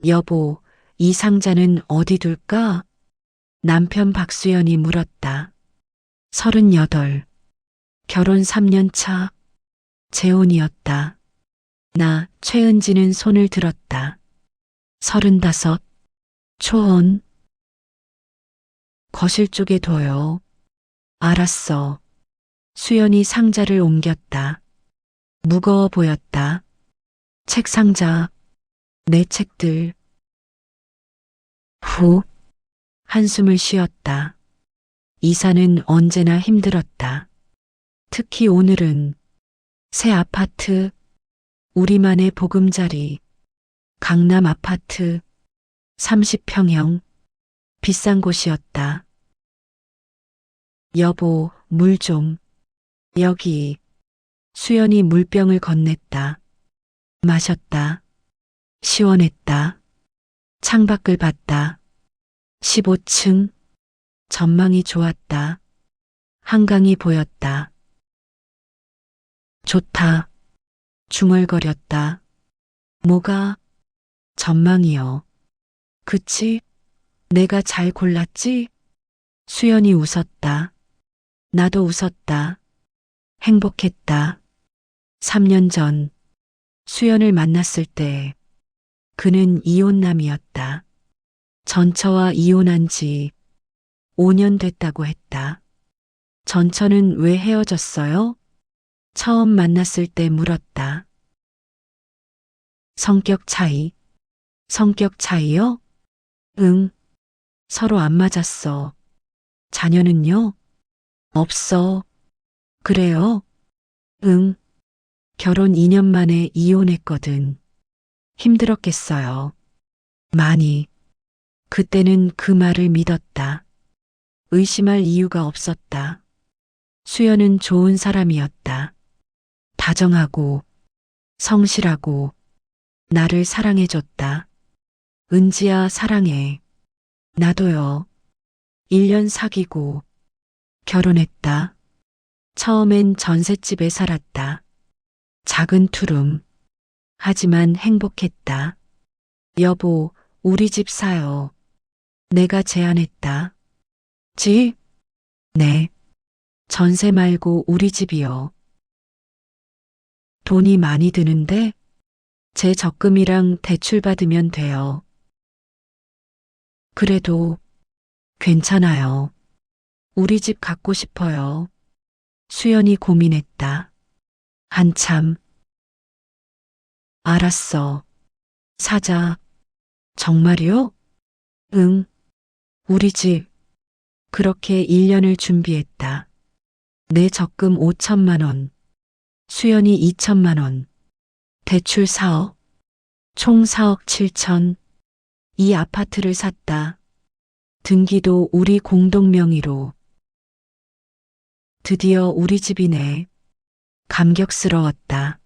여보, 이 상자는 어디 둘까? 남편 박수연이 물었다. 38. 결혼 3년 차. 재혼이었다. 나 최은지는 손을 들었다. 35. 초혼. 거실 쪽에 둬요. 알았어. 수연이 상자를 옮겼다. 무거워 보였다. 책 상자. 내 책들. 후. 한숨을 쉬었다. 이사는 언제나 힘들었다. 특히 오늘은 새 아파트, 우리만의 보금자리, 강남 아파트, 30평형, 비싼 곳이었다. 여보, 물 좀. 여기. 수연이 물병을 건넸다. 마셨다. 시원했다. 창밖을 봤다. 15층. 전망이 좋았다. 한강이 보였다. 좋다. 중얼거렸다. 뭐가? 전망이요. 그치? 내가 잘 골랐지? 수연이 웃었다. 나도 웃었다. 행복했다. 3년 전 수연을 만났을 때 그는 이혼남이었다. 전처와 이혼한 지 5년 됐다고 했다. 전처는 왜 헤어졌어요? 처음 만났을 때 물었다. 성격 차이. 성격 차이요? 응. 서로 안 맞았어. 자녀는요? 없어. 그래요? 응. 결혼 2년 만에 이혼했거든. 힘들었겠어요. 많이. 그때는 그 말을 믿었다. 의심할 이유가 없었다. 수연은 좋은 사람이었다. 다정하고, 성실하고, 나를 사랑해줬다. 은지야, 사랑해. 나도요. 1년 사귀고, 결혼했다. 처음엔 전셋집에 살았다. 작은 투룸. 하지만 행복했다. 여보, 우리 집 사요. 내가 제안했다. 집? 네. 전세 말고 우리 집이요. 돈이 많이 드는데 제 적금이랑 대출 받으면 돼요. 그래도 괜찮아요. 우리 집 갖고 싶어요. 수연이 고민했다. 한참. 알았어. 사자. 정말요? 응. 우리 집. 그렇게 1년을 준비했다. 내 적금 5천만 원. 수연이 2천만 원. 대출 4억. 총 4억 7천. 이 아파트를 샀다. 등기도 우리 공동 명의로. 드디어 우리 집이네. 감격스러웠다.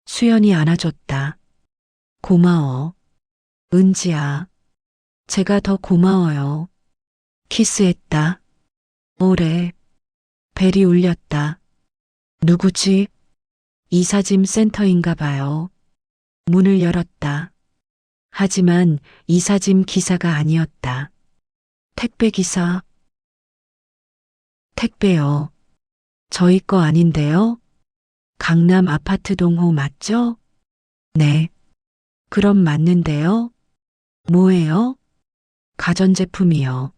수연이 안아줬다. 고마워. 은지야. 제가 더 고마워요. 키스했다. 오래. 벨이 울렸다. 누구지? 이사짐 센터인가 봐요. 문을 열었다. 하지만 이사짐 기사가 아니었다. 택배 기사. 택배요. 저희 거 아닌데요? 강남 아파트 동호 맞죠? 네. 그럼 맞는데요? 뭐예요? 가전제품이요.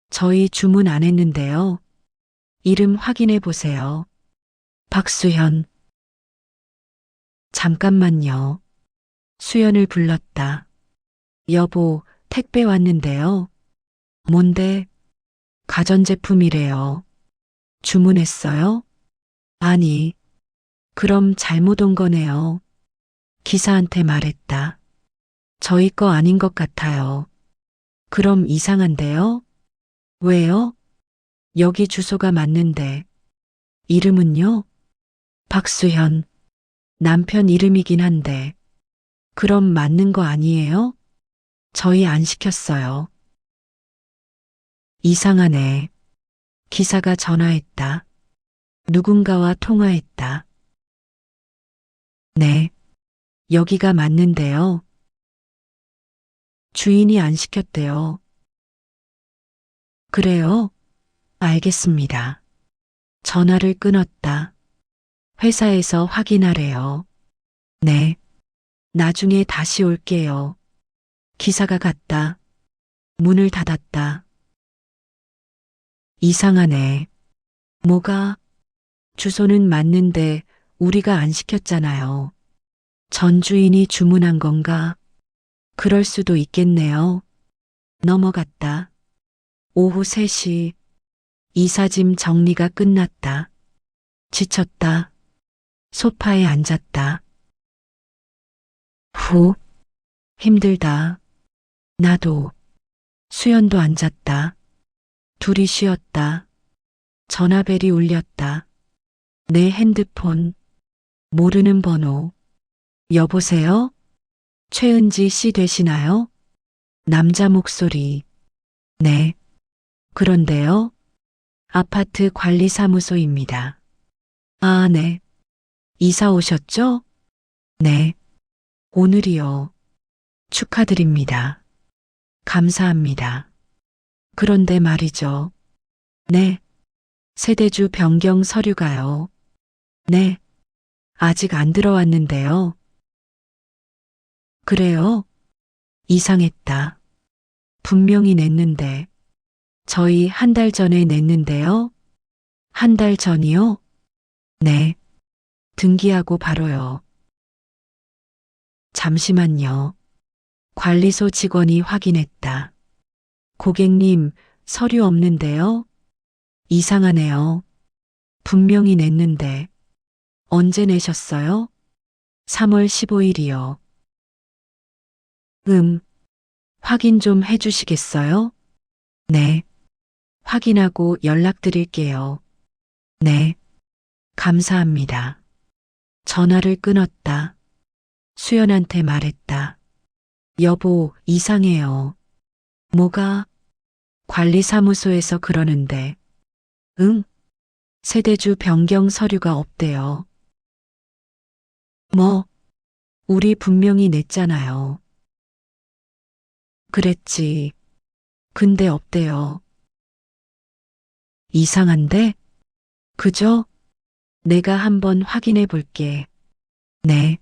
저희 주문 안 했는데요. 이름 확인해 보세요. 박수현. 잠깐만요. 수연을 불렀다. 여보, 택배 왔는데요. 뭔데? 가전제품이래요. 주문했어요? 아니, 그럼 잘못 온 거네요. 기사한테 말했다. 저희 거 아닌 것 같아요. 그럼 이상한데요? 왜요? 여기 주소가 맞는데. 이름은요? 박수현. 남편 이름이긴 한데. 그럼 맞는 거 아니에요? 저희 안 시켰어요. 이상하네. 기사가 전화했다. 누군가와 통화했다. 네. 여기가 맞는데요. 주인이 안 시켰대요. 그래요? 알겠습니다. 전화를 끊었다. 회사에서 확인하래요. 네. 나중에 다시 올게요. 기사가 갔다. 문을 닫았다. 이상하네. 뭐가? 주소는 맞는데 우리가 안 시켰잖아요. 전 주인이 주문한 건가? 그럴 수도 있겠네요. 넘어갔다. 오후 3시 이사짐 정리가 끝났다. 지쳤다. 소파에 앉았다. 후, 힘들다. 나도. 수연도 앉았다. 둘이 쉬었다. 전화벨이 울렸다. 내 핸드폰. 모르는 번호. 여보세요? 최은지 씨 되시나요? 남자 목소리. 네. 그런데요? 아파트 관리사무소입니다. 아, 네. 이사 오셨죠? 네. 오늘이요. 축하드립니다. 감사합니다. 그런데 말이죠. 네. 세대주 변경 서류가요. 네. 아직 안 들어왔는데요. 그래요? 이상했다. 분명히 냈는데. 저희 한 달 전에 냈는데요. 한 달 전이요? 네. 등기하고 바로요. 잠시만요. 관리소 직원이 확인했다. 고객님, 서류 없는데요? 이상하네요. 분명히 냈는데. 언제 내셨어요? 3월 15일이요. 확인 좀 해주시겠어요? 네. 확인하고 연락드릴게요. 네. 감사합니다. 전화를 끊었다. 수연한테 말했다. 여보, 이상해요. 뭐가? 관리사무소에서 그러는데. 응? 세대주 변경 서류가 없대요. 뭐? 우리 분명히 냈잖아요. 그랬지. 근데 없대요. 이상한데? 그죠? 내가 한번 확인해 볼게. 네.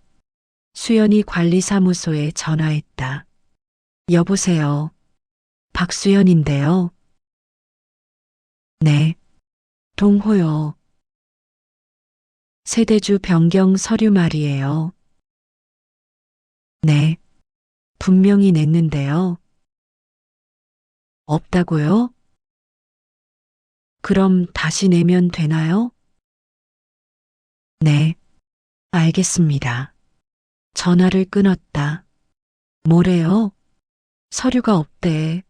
수연이 관리사무소에 전화했다. 여보세요. 박수연인데요. 네. 동호요. 세대주 변경 서류 말이에요. 네. 분명히 냈는데요. 없다고요? 그럼 다시 내면 되나요? 네. 알겠습니다. 전화를 끊었다. 뭐래요? 서류가 없대.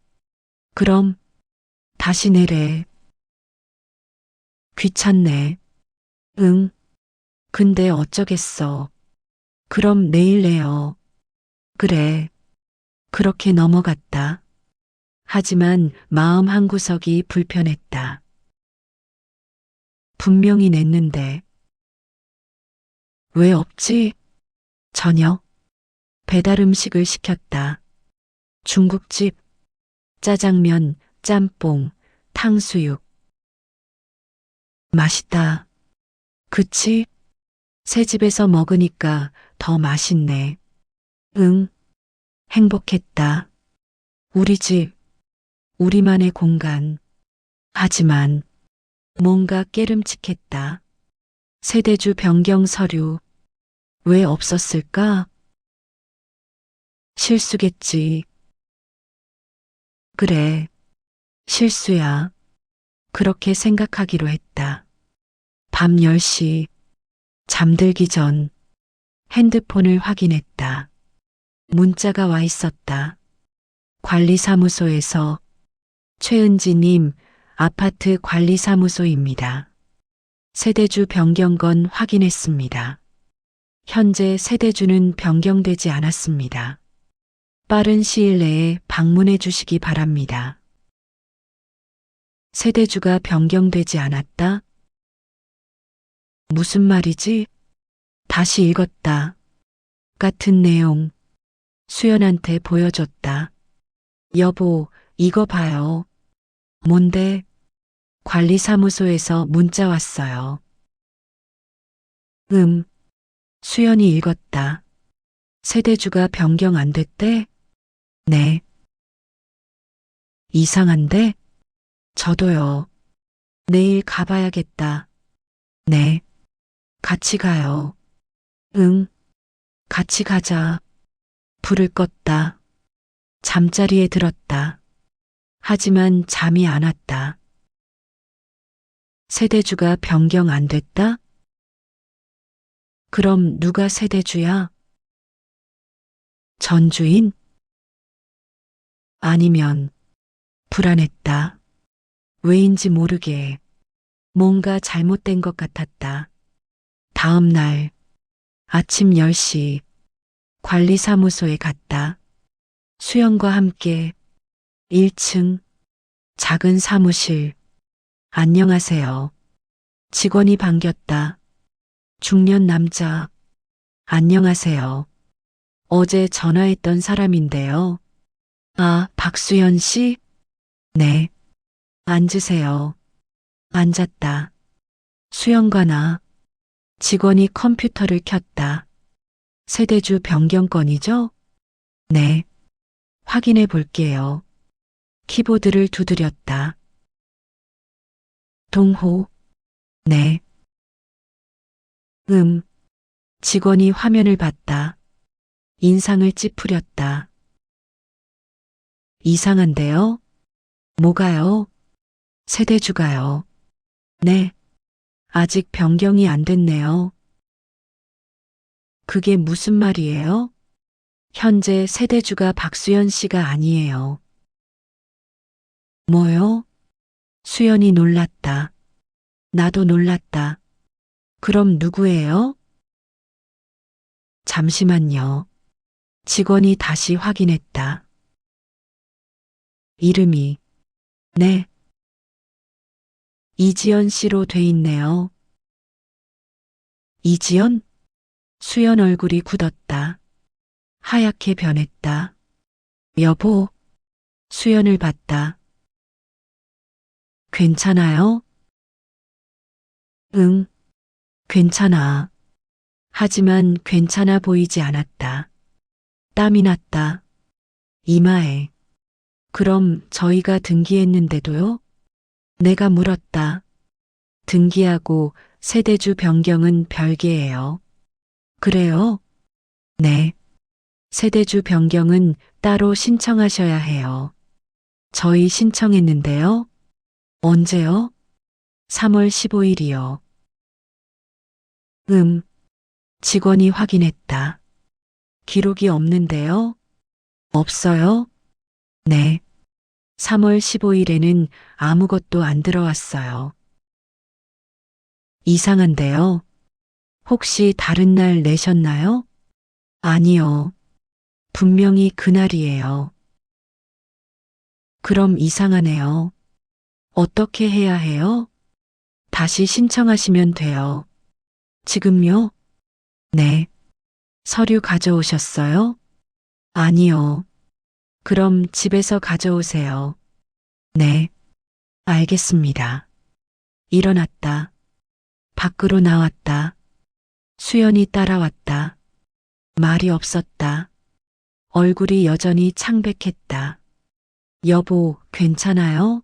그럼 다시 내래. 귀찮네. 응. 근데 어쩌겠어. 그럼 내일 내요. 그래. 그렇게 넘어갔다. 하지만 마음 한구석이 불편했다. 분명히 냈는데. 왜 없지? 저녁. 배달 음식을 시켰다. 중국집, 짜장면, 짬뽕, 탕수육. 맛있다. 그치? 새 집에서 먹으니까 더 맛있네. 응, 행복했다. 우리 집, 우리만의 공간. 하지만 뭔가 깨름칙했다. 세대주 변경 서류. 왜 없었을까? 실수겠지. 그래, 실수야. 그렇게 생각하기로 했다. 밤 10시, 잠들기 전 핸드폰을 확인했다. 문자가 와 있었다. 관리사무소에서 최은지님 아파트 관리사무소입니다. 세대주 변경건 확인했습니다. 현재 세대주는 변경되지 않았습니다. 빠른 시일 내에 방문해 주시기 바랍니다. 세대주가 변경되지 않았다? 무슨 말이지? 다시 읽었다. 같은 내용. 수연한테 보여줬다. 여보, 이거 봐요. 뭔데? 관리사무소에서 문자 왔어요. 음, 수연이 읽었다. 세대주가 변경 안 됐대? 네. 이상한데? 저도요. 내일 가봐야겠다. 네. 같이 가요. 응, 같이 가자. 불을 껐다. 잠자리에 들었다. 하지만 잠이 안 왔다. 세대주가 변경 안 됐다? 그럼 누가 세대주야? 전주인? 아니면 불안했다. 왜인지 모르게 뭔가 잘못된 것 같았다. 다음 날 아침 10시 관리사무소에 갔다. 수연과 함께 1층 작은 사무실. 안녕하세요. 직원이 반겼다. 중년 남자. 안녕하세요. 어제 전화했던 사람인데요. 아, 박수연 씨? 네. 앉으세요. 앉았다. 수연과 나. 직원이 컴퓨터를 켰다. 세대주 변경 건이죠? 네. 확인해 볼게요. 키보드를 두드렸다. 동호. 네. 직원이 화면을 봤다. 인상을 찌푸렸다. 이상한데요? 뭐가요? 세대주가요. 네. 아직 변경이 안 됐네요. 그게 무슨 말이에요? 현재 세대주가 박수연 씨가 아니에요. 뭐요? 수연이 놀랐다. 나도 놀랐다. 그럼 누구예요? 잠시만요. 직원이 다시 확인했다. 이름이, 네. 이지연 씨로 돼 있네요. 이지연? 수연 얼굴이 굳었다. 하얗게 변했다. 여보, 수연을 봤다. 괜찮아요? 응, 괜찮아. 하지만 괜찮아 보이지 않았다. 땀이 났다. 이마에. 그럼 저희가 등기했는데도요? 내가 물었다. 등기하고 세대주 변경은 별개예요. 그래요? 네. 세대주 변경은 따로 신청하셔야 해요. 저희 신청했는데요. 언제요? 3월 15일이요. 직원이 확인했다. 기록이 없는데요? 없어요? 네. 3월 15일에는 아무것도 안 들어왔어요. 이상한데요? 혹시 다른 날 내셨나요? 아니요. 분명히 그날이에요. 그럼 이상하네요. 어떻게 해야 해요? 다시 신청하시면 돼요. 지금요? 네. 서류 가져오셨어요? 아니요. 그럼 집에서 가져오세요. 네. 알겠습니다. 일어났다. 밖으로 나왔다. 수연이 따라왔다. 말이 없었다. 얼굴이 여전히 창백했다. 여보, 괜찮아요?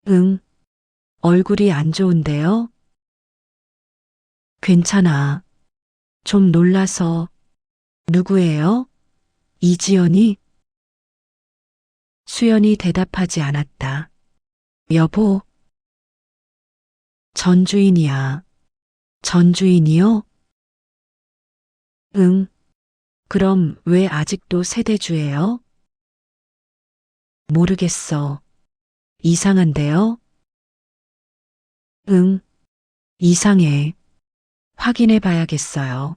응. 얼굴이 안 좋은데요? 괜찮아. 좀 놀라서. 누구예요? 이지연이? 수연이 대답하지 않았다. 여보. 전주인이야. 전주인이요? 응. 그럼 왜 아직도 세대주예요? 모르겠어. 이상한데요? 응. 이상해. 확인해 봐야겠어요.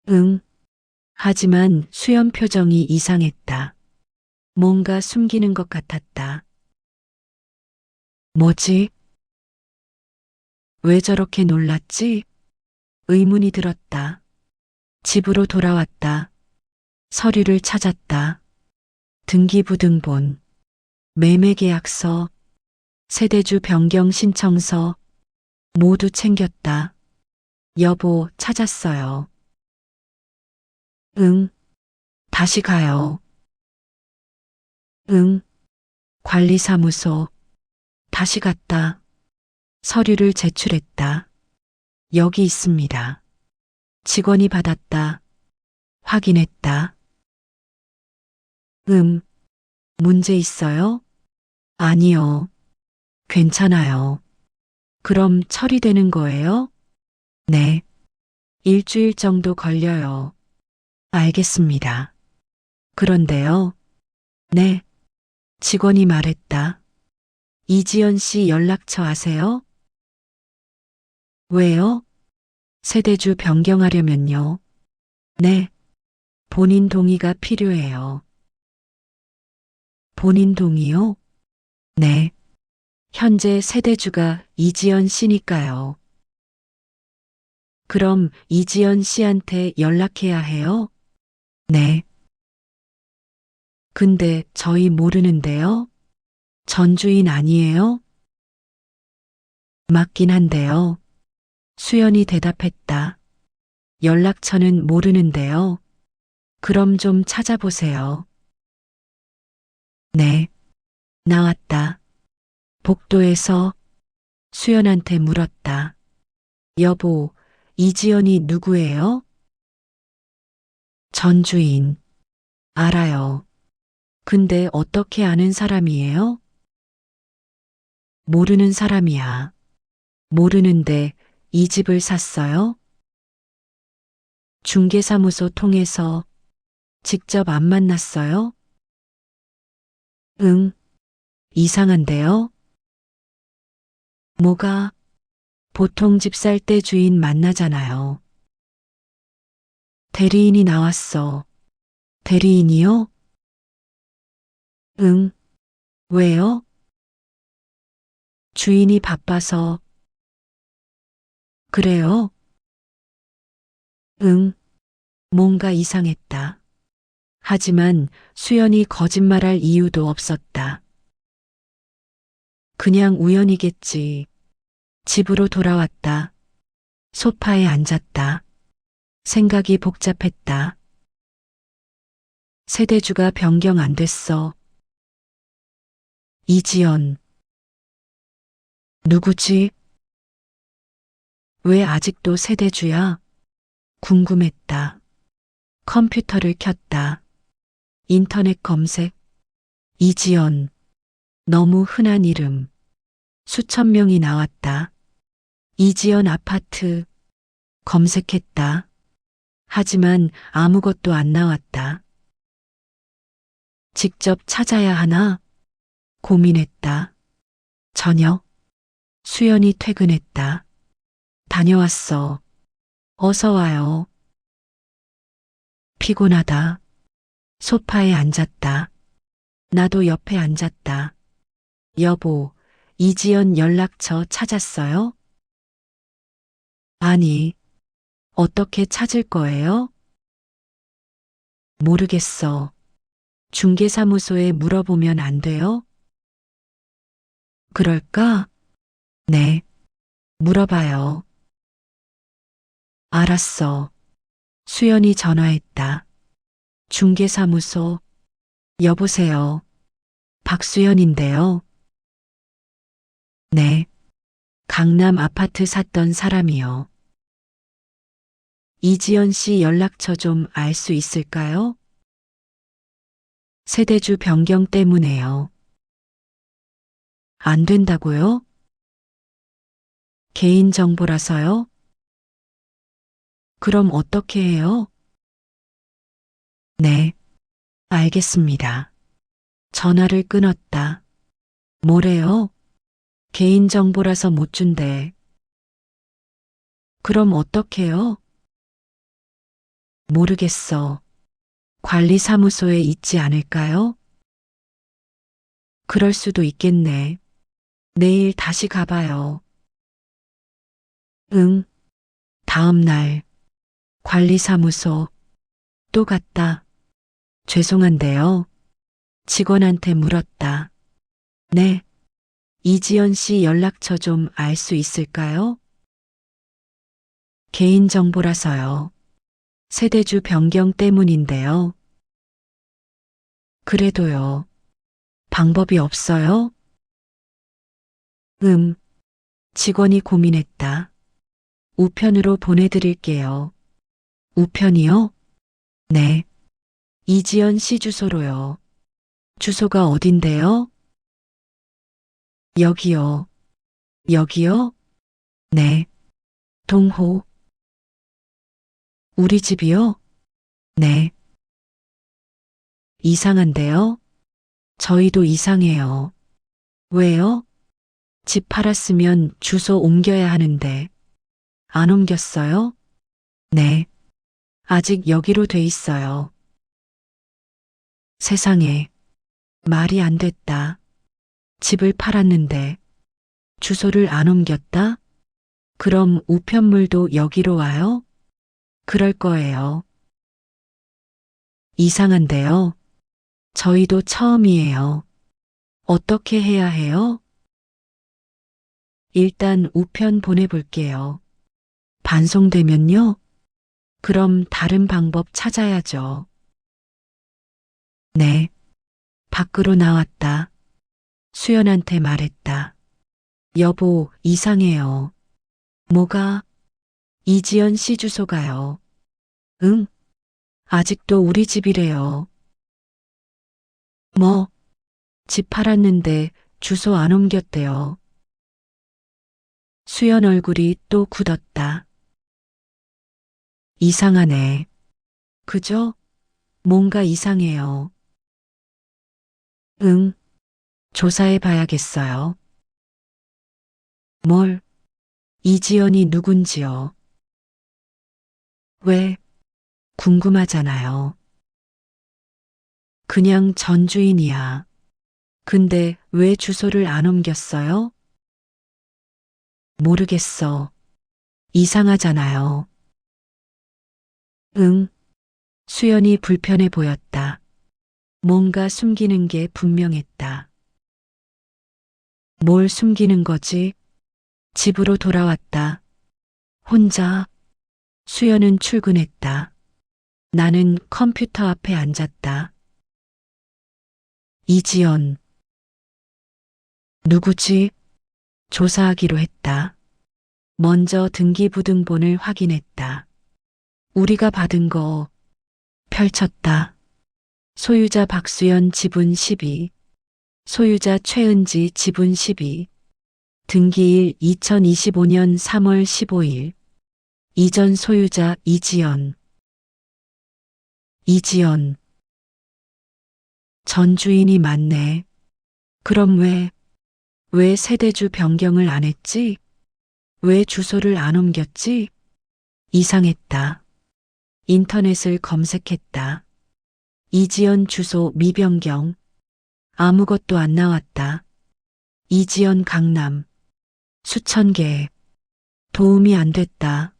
응. 하지만 수연 표정이 이상했다. 뭔가 숨기는 것 같았다. 뭐지? 왜 저렇게 놀랐지? 의문이 들었다. 집으로 돌아왔다. 서류를 찾았다. 등기부등본, 매매계약서, 세대주 변경 신청서 모두 챙겼다. 여보, 찾았어요. 응, 다시 가요. 응, 관리사무소, 다시 갔다. 서류를 제출했다. 여기 있습니다. 직원이 받았다. 확인했다. 문제 있어요? 아니요. 괜찮아요. 그럼 처리되는 거예요? 네. 일주일 정도 걸려요. 알겠습니다. 그런데요. 네. 직원이 말했다. 이지연 씨 연락처 아세요? 왜요? 세대주 변경하려면요. 네. 본인 동의가 필요해요. 본인 동의요? 네. 현재 세대주가 이지연 씨니까요. 그럼 이지연 씨한테 연락해야 해요? 네. 근데 저희 모르는데요? 전 주인 아니에요? 맞긴 한데요. 수연이 대답했다. 연락처는 모르는데요. 그럼 좀 찾아보세요. 네. 나왔다. 복도에서 수연한테 물었다. 여보, 이지연이 누구예요? 전 주인. 알아요. 근데 어떻게 아는 사람이에요? 모르는 사람이야. 모르는데 이 집을 샀어요? 중개사무소 통해서 직접 안 만났어요? 응, 이상한데요? 뭐가? 보통 집 살 때 주인 만나잖아요. 대리인이 나왔어. 대리인이요? 응, 왜요? 주인이 바빠서. 그래요? 응, 뭔가 이상했다. 하지만 수연이 거짓말할 이유도 없었다. 그냥 우연이겠지. 집으로 돌아왔다. 소파에 앉았다. 생각이 복잡했다. 세대주가 변경 안 됐어. 이지연. 누구지? 왜 아직도 세대주야? 궁금했다. 컴퓨터를 켰다. 인터넷 검색. 이지연. 너무 흔한 이름. 수천 명이 나왔다. 이지연 아파트. 검색했다. 하지만 아무것도 안 나왔다. 직접 찾아야 하나? 고민했다. 저녁. 수연이 퇴근했다. 다녀왔어. 어서 와요. 피곤하다. 소파에 앉았다. 나도 옆에 앉았다. 여보, 이지연 연락처 찾았어요? 아니, 어떻게 찾을 거예요? 모르겠어. 중개사무소에 물어보면 안 돼요? 그럴까? 네, 물어봐요. 알았어. 수연이 전화했다. 중개사무소. 여보세요. 박수연인데요. 네, 강남 아파트 샀던 사람이요. 이지연 씨 연락처 좀 알 수 있을까요? 세대주 변경 때문에요. 안 된다고요? 개인정보라서요? 그럼 어떻게 해요? 네, 알겠습니다. 전화를 끊었다. 뭐래요? 개인정보라서 못 준대. 그럼 어떡해요? 모르겠어. 관리사무소에 있지 않을까요? 그럴 수도 있겠네. 내일 다시 가봐요. 응. 다음 날 관리사무소 또 갔다. 죄송한데요. 직원한테 물었다. 네. 이지연 씨 연락처 좀 알 수 있을까요? 개인정보라서요. 세대주 변경 때문인데요. 그래도요. 방법이 없어요? 직원이 고민했다. 우편으로 보내드릴게요. 우편이요? 네. 이지연 씨 주소로요. 주소가 어딘데요? 여기요. 여기요? 네. 동호. 우리 집이요? 네. 이상한데요? 저희도 이상해요. 왜요? 집 팔았으면 주소 옮겨야 하는데. 안 옮겼어요? 네. 아직 여기로 돼 있어요. 세상에. 말이 안 됐다. 집을 팔았는데 주소를 안 옮겼다? 그럼 우편물도 여기로 와요? 그럴 거예요. 이상한데요. 저희도 처음이에요. 어떻게 해야 해요? 일단 우편 보내볼게요. 반송되면요? 그럼 다른 방법 찾아야죠. 네. 밖으로 나왔다. 수연한테 말했다. 여보, 이상해요. 뭐가? 이지연 씨 주소가요. 응? 아직도 우리 집이래요. 뭐? 집 팔았는데 주소 안 옮겼대요. 수연 얼굴이 또 굳었다. 이상하네. 그죠? 뭔가 이상해요. 응, 조사해 봐야겠어요. 뭘? 이지연이 누군지요? 왜? 궁금하잖아요. 그냥 전 주인이야. 근데 왜 주소를 안 옮겼어요? 모르겠어. 이상하잖아요. 응, 수연이 불편해 보였다. 뭔가 숨기는 게 분명했다. 뭘 숨기는 거지? 집으로 돌아왔다. 혼자. 수연은 출근했다. 나는 컴퓨터 앞에 앉았다. 이지연. 누구지? 조사하기로 했다. 먼저 등기부등본을 확인했다. 우리가 받은 거 펼쳤다. 소유자 박수연 지분 12, 소유자 최은지 지분 12, 등기일 2025년 3월 15일, 이전 소유자 이지연. 이지연. 전 주인이 맞네. 그럼 왜 세대주 변경을 안 했지? 왜 주소를 안 옮겼지? 이상했다. 인터넷을 검색했다. 이지연 주소 미변경. 아무것도 안 나왔다. 이지연 강남. 수천 개. 도움이 안 됐다.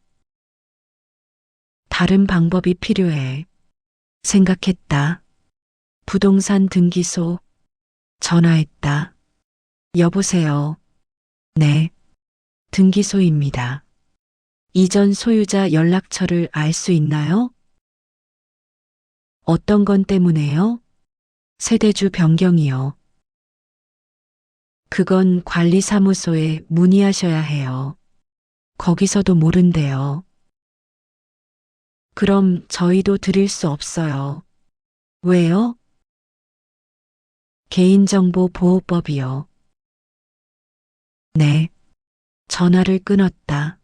다른 방법이 필요해. 생각했다. 부동산 등기소. 전화했다. 여보세요. 네. 등기소입니다. 이전 소유자 연락처를 알 수 있나요? 어떤 건 때문에요? 세대주 변경이요. 그건 관리사무소에 문의하셔야 해요. 거기서도 모른대요. 그럼 저희도 드릴 수 없어요. 왜요? 개인정보보호법이요. 네. 전화를 끊었다.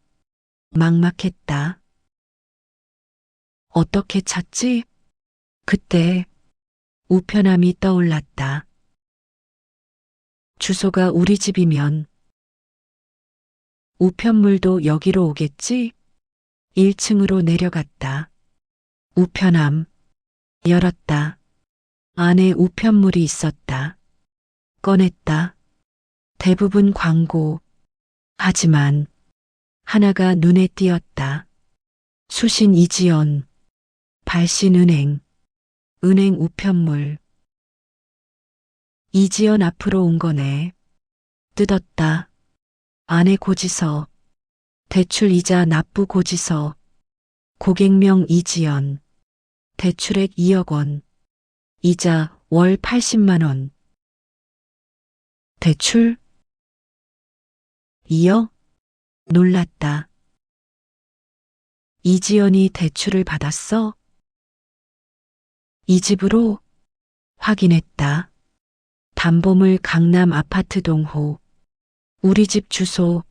막막했다. 어떻게 찾지? 그때 우편함이 떠올랐다. 주소가 우리 집이면 우편물도 여기로 오겠지? 1층으로 내려갔다. 우편함. 열었다. 안에 우편물이 있었다. 꺼냈다. 대부분 광고. 하지만 하나가 눈에 띄었다. 수신 이지연. 발신은행. 은행 우편물. 이지연 앞으로 온 거네. 뜯었다. 안에 고지서. 대출 이자 납부 고지서. 고객명 이지연. 대출액 2억 원. 이자 월 80만 원. 대출? 2억? 놀랐다. 이지연이 대출을 받았어? 이 집으로? 확인했다. 담보물 강남 아파트 동호. 우리 집 주소.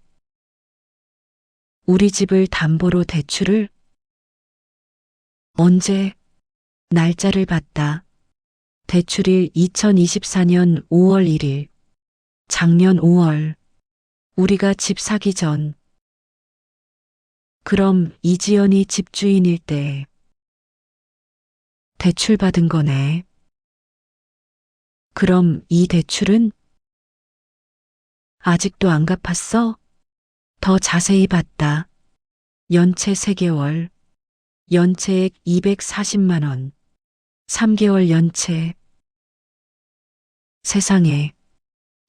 우리 집을 담보로 대출을? 언제? 날짜를 봤다. 대출일 2024년 5월 1일. 작년 5월. 우리가 집 사기 전. 그럼 이지연이 집주인일 때 대출 받은 거네. 그럼 이 대출은 아직도 안 갚았어? 더 자세히 봤다. 연체 3개월. 연체액 240만 원. 3개월 연체. 세상에.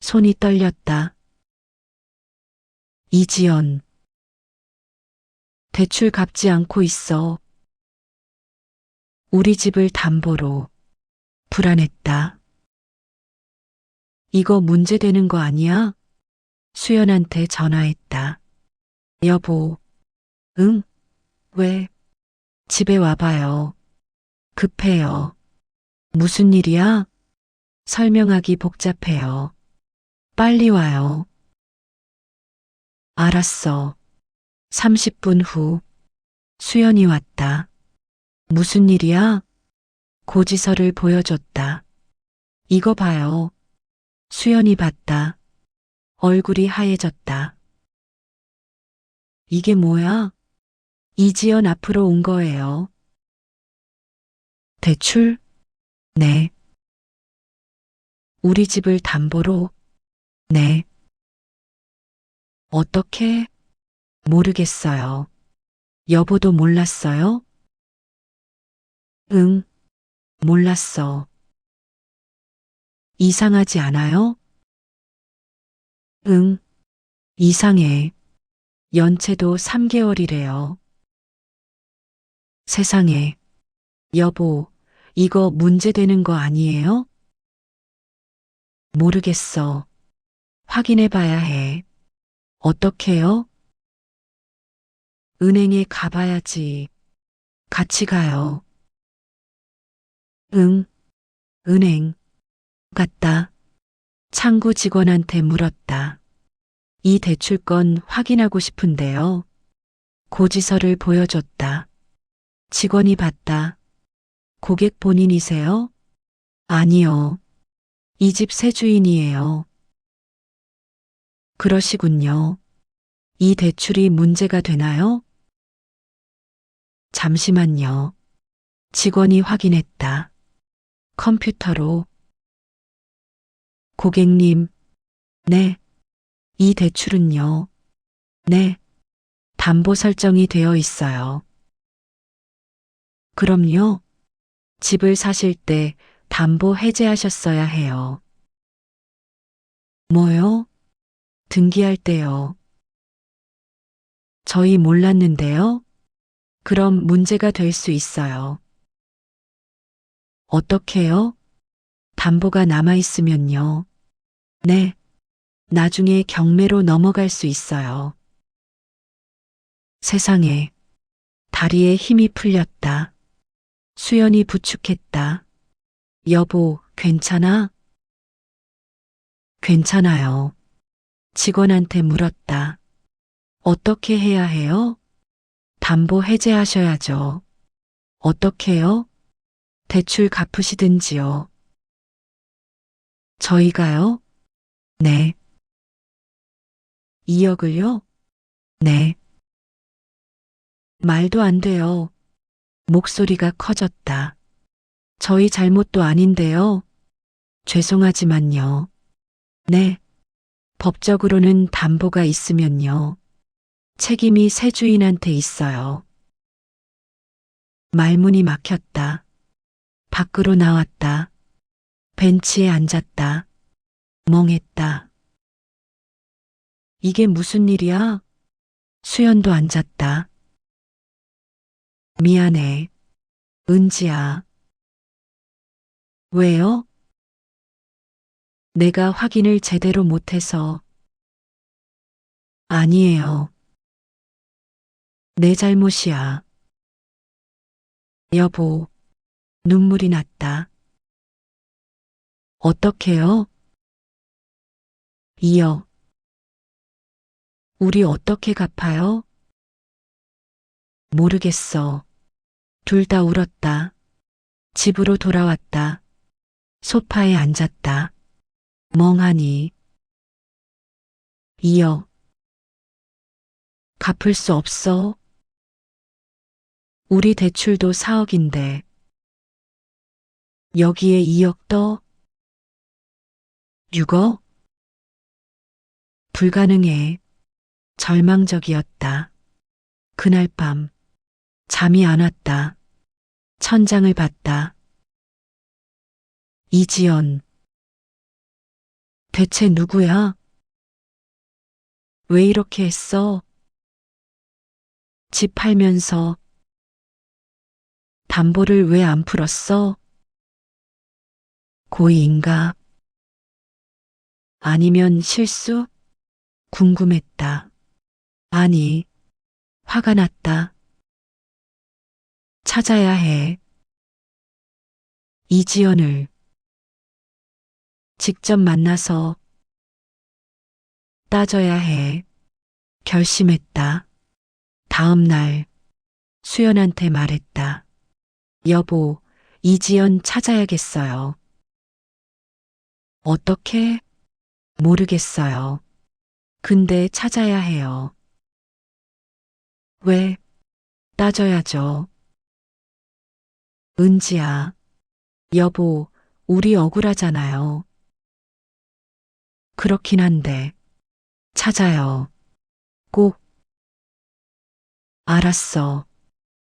손이 떨렸다. 이지연. 대출 갚지 않고 있어. 우리 집을 담보로. 불안했다. 이거 문제되는 거 아니야? 수연한테 전화했다. 여보. 응? 왜? 집에 와봐요. 급해요. 무슨 일이야? 설명하기 복잡해요. 빨리 와요. 알았어. 30분 후. 수연이 왔다. 무슨 일이야? 고지서를 보여줬다. 이거 봐요. 수연이 봤다. 얼굴이 하얘졌다. 이게 뭐야? 이지연 앞으로 온 거예요. 대출? 네. 우리 집을 담보로? 네. 어떻게? 모르겠어요. 여보도 몰랐어요? 응, 몰랐어. 이상하지 않아요? 응, 이상해. 연체도 3개월이래요. 세상에. 여보, 이거 문제되는 거 아니에요? 모르겠어. 확인해 봐야 해. 어떻게요? 은행에 가봐야지. 같이 가요. 응, 은행. 갔다. 창구 직원한테 물었다. 이 대출건 확인하고 싶은데요. 고지서를 보여줬다. 직원이 봤다. 고객 본인이세요? 아니요. 이 집 새 주인이에요. 그러시군요. 이 대출이 문제가 되나요? 잠시만요. 직원이 확인했다. 컴퓨터로. 고객님. 네. 이 대출은요. 네. 담보 설정이 되어 있어요. 그럼요. 집을 사실 때 담보 해제하셨어야 해요. 뭐요? 등기할 때요. 저희 몰랐는데요. 그럼 문제가 될 수 있어요. 어떻게요? 담보가 남아있으면요. 네. 나중에 경매로 넘어갈 수 있어요. 세상에. 다리에 힘이 풀렸다. 수연이 부축했다. 여보, 괜찮아? 괜찮아요. 직원한테 물었다. 어떻게 해야 해요? 담보 해제하셔야죠. 어떻게요? 대출 갚으시든지요. 저희가요? 네. 2억을요? 네. 말도 안 돼요. 목소리가 커졌다. 저희 잘못도 아닌데요. 죄송하지만요. 네. 법적으로는 담보가 있으면요. 책임이 새 주인한테 있어요. 말문이 막혔다. 밖으로 나왔다. 벤치에 앉았다. 멍했다. 이게 무슨 일이야? 수연도 앉았다. 미안해. 은지야. 왜요? 내가 확인을 제대로 못해서. 아니에요. 내 잘못이야. 여보, 눈물이 났다. 어떡해요? 이어. 우리 어떻게 갚아요? 모르겠어. 둘 다 울었다. 집으로 돌아왔다. 소파에 앉았다. 멍하니. 이어. 갚을 수 없어. 우리 대출도 4억인데. 여기에 2억 더? 6억? 불가능해. 절망적이었다. 그날 밤 잠이 안 왔다. 천장을 봤다. 이지연. 대체 누구야? 왜 이렇게 했어? 집 팔면서 담보를 왜 안 풀었어? 고의인가? 아니면 실수? 궁금했다. 아니, 화가 났다. 찾아야 해. 이지연을 직접 만나서 따져야 해. 결심했다. 다음 날 수연한테 말했다. 여보, 이지연 찾아야겠어요. 어떻게? 모르겠어요. 근데 찾아야 해요. 왜? 따져야죠. 은지야. 여보, 우리 억울하잖아요. 그렇긴 한데. 찾아요. 꼭. 알았어.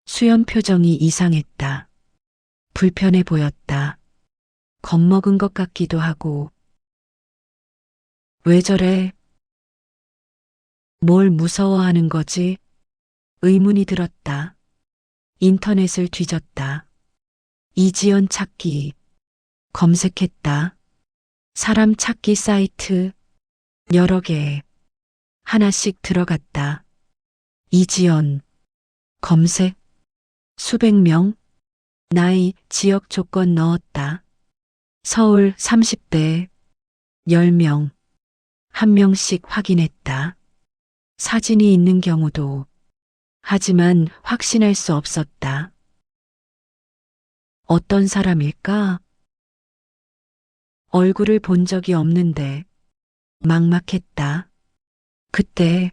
수연 표정이 이상했다. 불편해 보였다. 겁먹은 것 같기도 하고. 왜 저래? 뭘 무서워하는 거지? 의문이 들었다. 인터넷을 뒤졌다. 이지연 찾기. 검색했다. 사람 찾기 사이트. 여러 개. 하나씩 들어갔다. 이지연. 검색. 수백 명. 나이, 지역 조건 넣었다. 서울 30대. 10명. 한 명씩 확인했다. 사진이 있는 경우도. 하지만 확신할 수 없었다. 어떤 사람일까? 얼굴을 본 적이 없는데 막막했다. 그때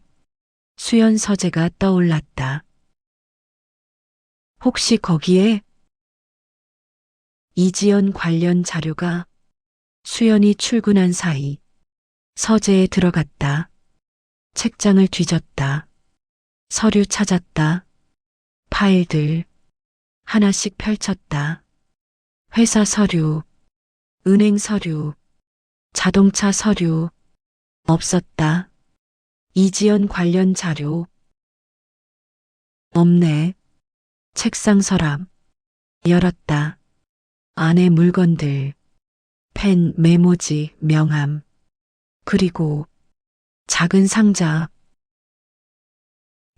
수연 서재가 떠올랐다. 혹시 거기에 이지연 관련 자료가 수연이 출근한 사이 서재에 들어갔다. 책장을 뒤졌다. 서류 찾았다. 파일들 하나씩 펼쳤다. 회사 서류, 은행 서류, 자동차 서류 없었다. 이지연 관련 자료 없네. 책상 서랍 열었다. 안에 물건들, 펜, 메모지, 명함, 그리고 작은 상자.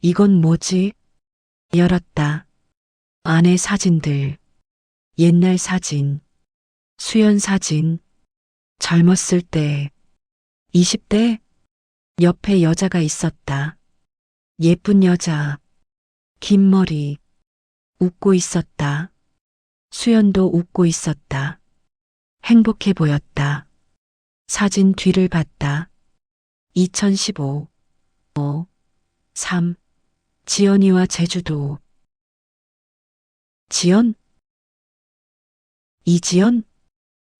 이건 뭐지? 열었다. 안에 사진들, 옛날 사진, 수연 사진, 젊었을 때, 20대? 옆에 여자가 있었다. 예쁜 여자, 긴 머리, 웃고 있었다. 수연도 웃고 있었다. 행복해 보였다. 사진 뒤를 봤다. 2015, 3, 지연이와 제주도. 지연? 이지연?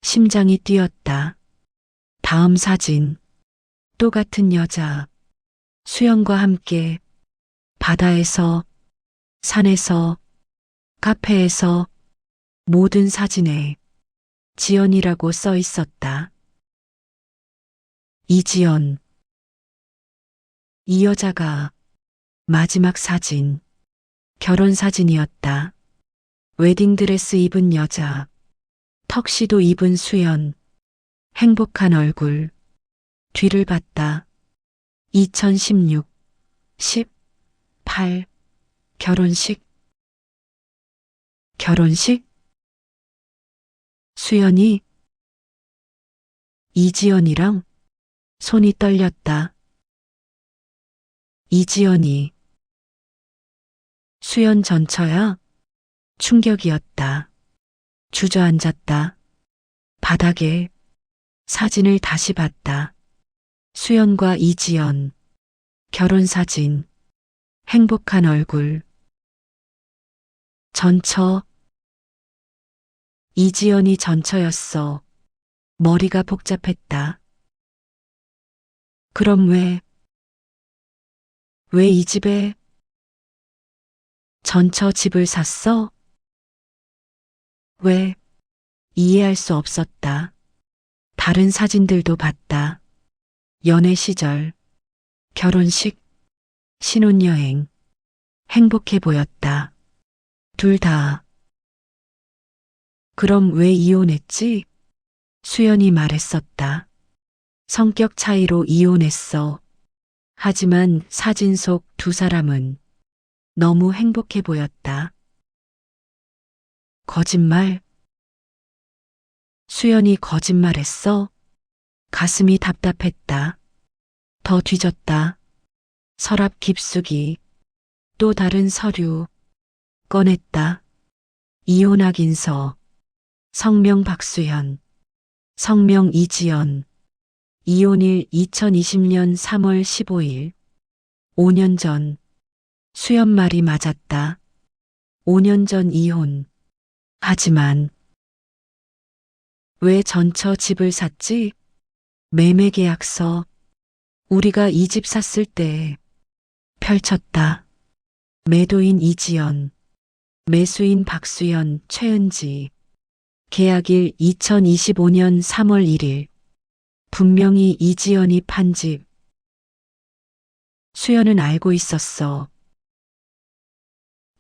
심장이 뛰었다. 다음 사진. 또 같은 여자. 수연과 함께 바다에서, 산에서, 카페에서, 모든 사진에 지연이라고 써 있었다. 이지연. 이 여자가 마지막 사진, 결혼 사진이었다. 웨딩드레스 입은 여자, 턱시도 입은 수연, 행복한 얼굴, 뒤를 봤다. 2016, 18, 결혼식. 결혼식? 수연이 이지연이랑 손이 떨렸다. 이지연이 수연 전처야. 충격이었다. 주저앉았다. 바닥에 사진을 다시 봤다. 수연과 이지연, 결혼 사진, 행복한 얼굴. 전처. 이지연이 전처였어. 머리가 복잡했다. 그럼 왜 이 집에 전처 집을 샀어? 왜? 이해할 수 없었다. 다른 사진들도 봤다. 연애 시절, 결혼식, 신혼여행. 행복해 보였다. 둘 다. 그럼 왜 이혼했지? 수연이 말했었다. 성격 차이로 이혼했어. 하지만 사진 속 두 사람은 너무 행복해 보였다. 거짓말? 수연이 거짓말했어? 가슴이 답답했다. 더 뒤졌다. 서랍 깊숙이. 또 다른 서류. 꺼냈다. 이혼 확인서. 성명 박수현. 성명 이지연. 이혼일 2020년 3월 15일. 5년 전. 수연 말이 맞았다. 5년 전 이혼. 하지만 왜 전처 집을 샀지? 매매 계약서. 우리가 이 집 샀을 때 펼쳤다. 매도인 이지연, 매수인 박수연, 최은지. 계약일 2025년 3월 1일. 분명히 이지연이 판 집. 수연은 알고 있었어.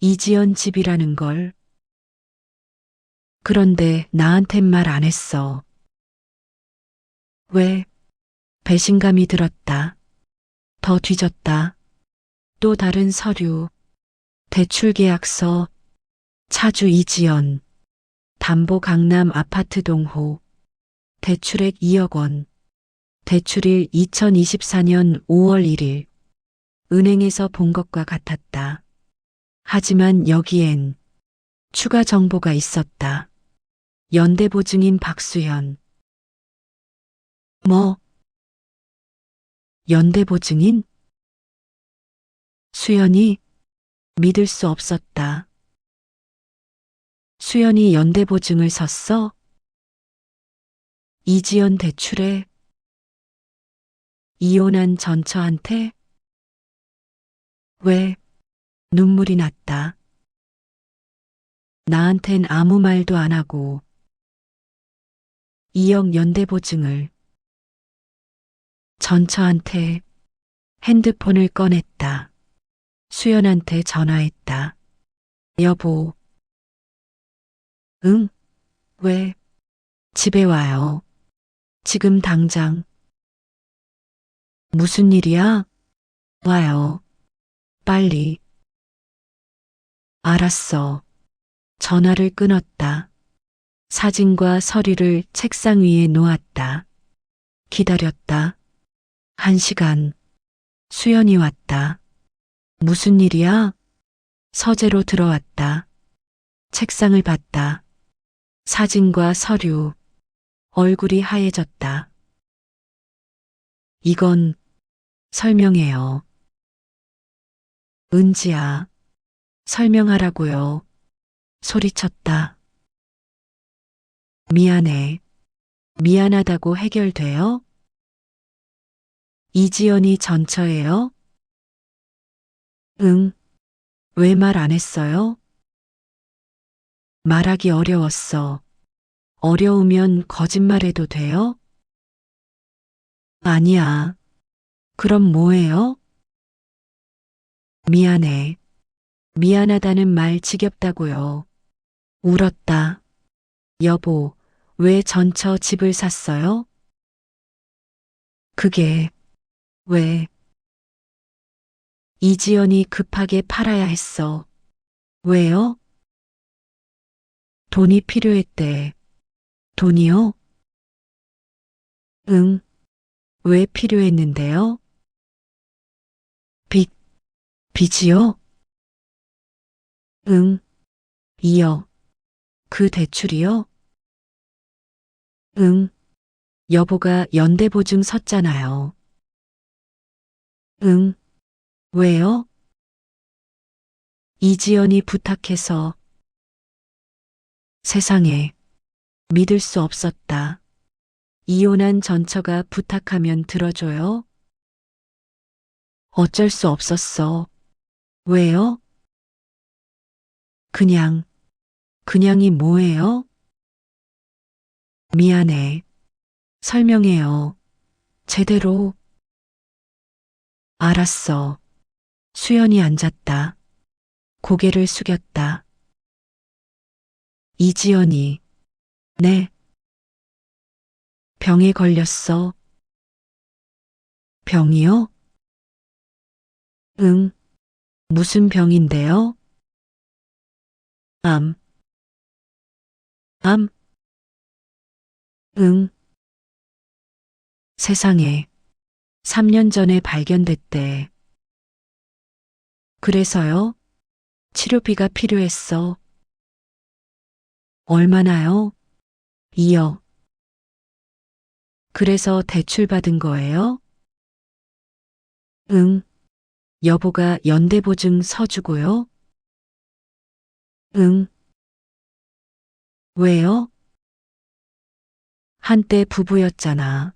이지연 집이라는 걸. 그런데 나한텐 말 안 했어. 왜? 배신감이 들었다. 더 뒤졌다. 또 다른 서류. 대출 계약서. 차주 이지연. 담보 강남 아파트 동호. 대출액 2억 원. 대출일 2024년 5월 1일. 은행에서 본 것과 같았다. 하지만 여기엔 추가 정보가 있었다. 연대보증인 박수현. 뭐? 연대보증인? 수연이 믿을 수 없었다. 수연이 연대보증을 섰어? 이지연 대출에? 이혼한 전처한테? 왜? 눈물이 났다. 나한텐 아무 말도 안 하고 2억 연대보증을. 전처한테 핸드폰을 꺼냈다. 수연한테 전화했다. 여보. 응? 왜? 집에 와요. 지금 당장. 무슨 일이야? 와요. 빨리. 알았어. 전화를 끊었다. 사진과 서류를 책상 위에 놓았다. 기다렸다. 1시간. 수연이 왔다. 무슨 일이야? 서재로 들어왔다. 책상을 봤다. 사진과 서류. 얼굴이 하얘졌다. 이건 설명해요. 은지야, 설명하라고요. 소리쳤다. 미안해. 미안하다고 해결돼요? 이지연이 전처예요? 응. 왜 말 안 했어요? 말하기 어려웠어. 어려우면 거짓말해도 돼요? 아니야. 그럼 뭐예요? 미안해. 미안하다는 말 지겹다고요. 울었다. 여보, 왜 전처 집을 샀어요? 그게 왜 이지연이 급하게 팔아야 했어. 왜요? 돈이 필요했대. 돈이요? 응. 왜 필요했는데요? 빚, 빚이요? 응. 이요. 그 대출이요? 응. 여보가 연대보증 섰잖아요. 응. 왜요? 이지연이 부탁해서. 세상에 믿을 수 없었다. 이혼한 전처가 부탁하면 들어줘요? 어쩔 수 없었어. 왜요? 그냥, 그냥이 뭐예요? 미안해. 설명해요. 제대로. 알았어. 수연이 앉았다. 고개를 숙였다. 이지연이, 네, 병에 걸렸어. 병이요? 응. 무슨 병인데요? 암, 암, 응. 세상에. 3년 전에 발견됐대. 그래서요? 치료비가 필요했어. 얼마나요? 2억. 그래서 대출 받은 거예요? 응. 여보가 연대보증 서주고요? 응. 왜요? 한때 부부였잖아.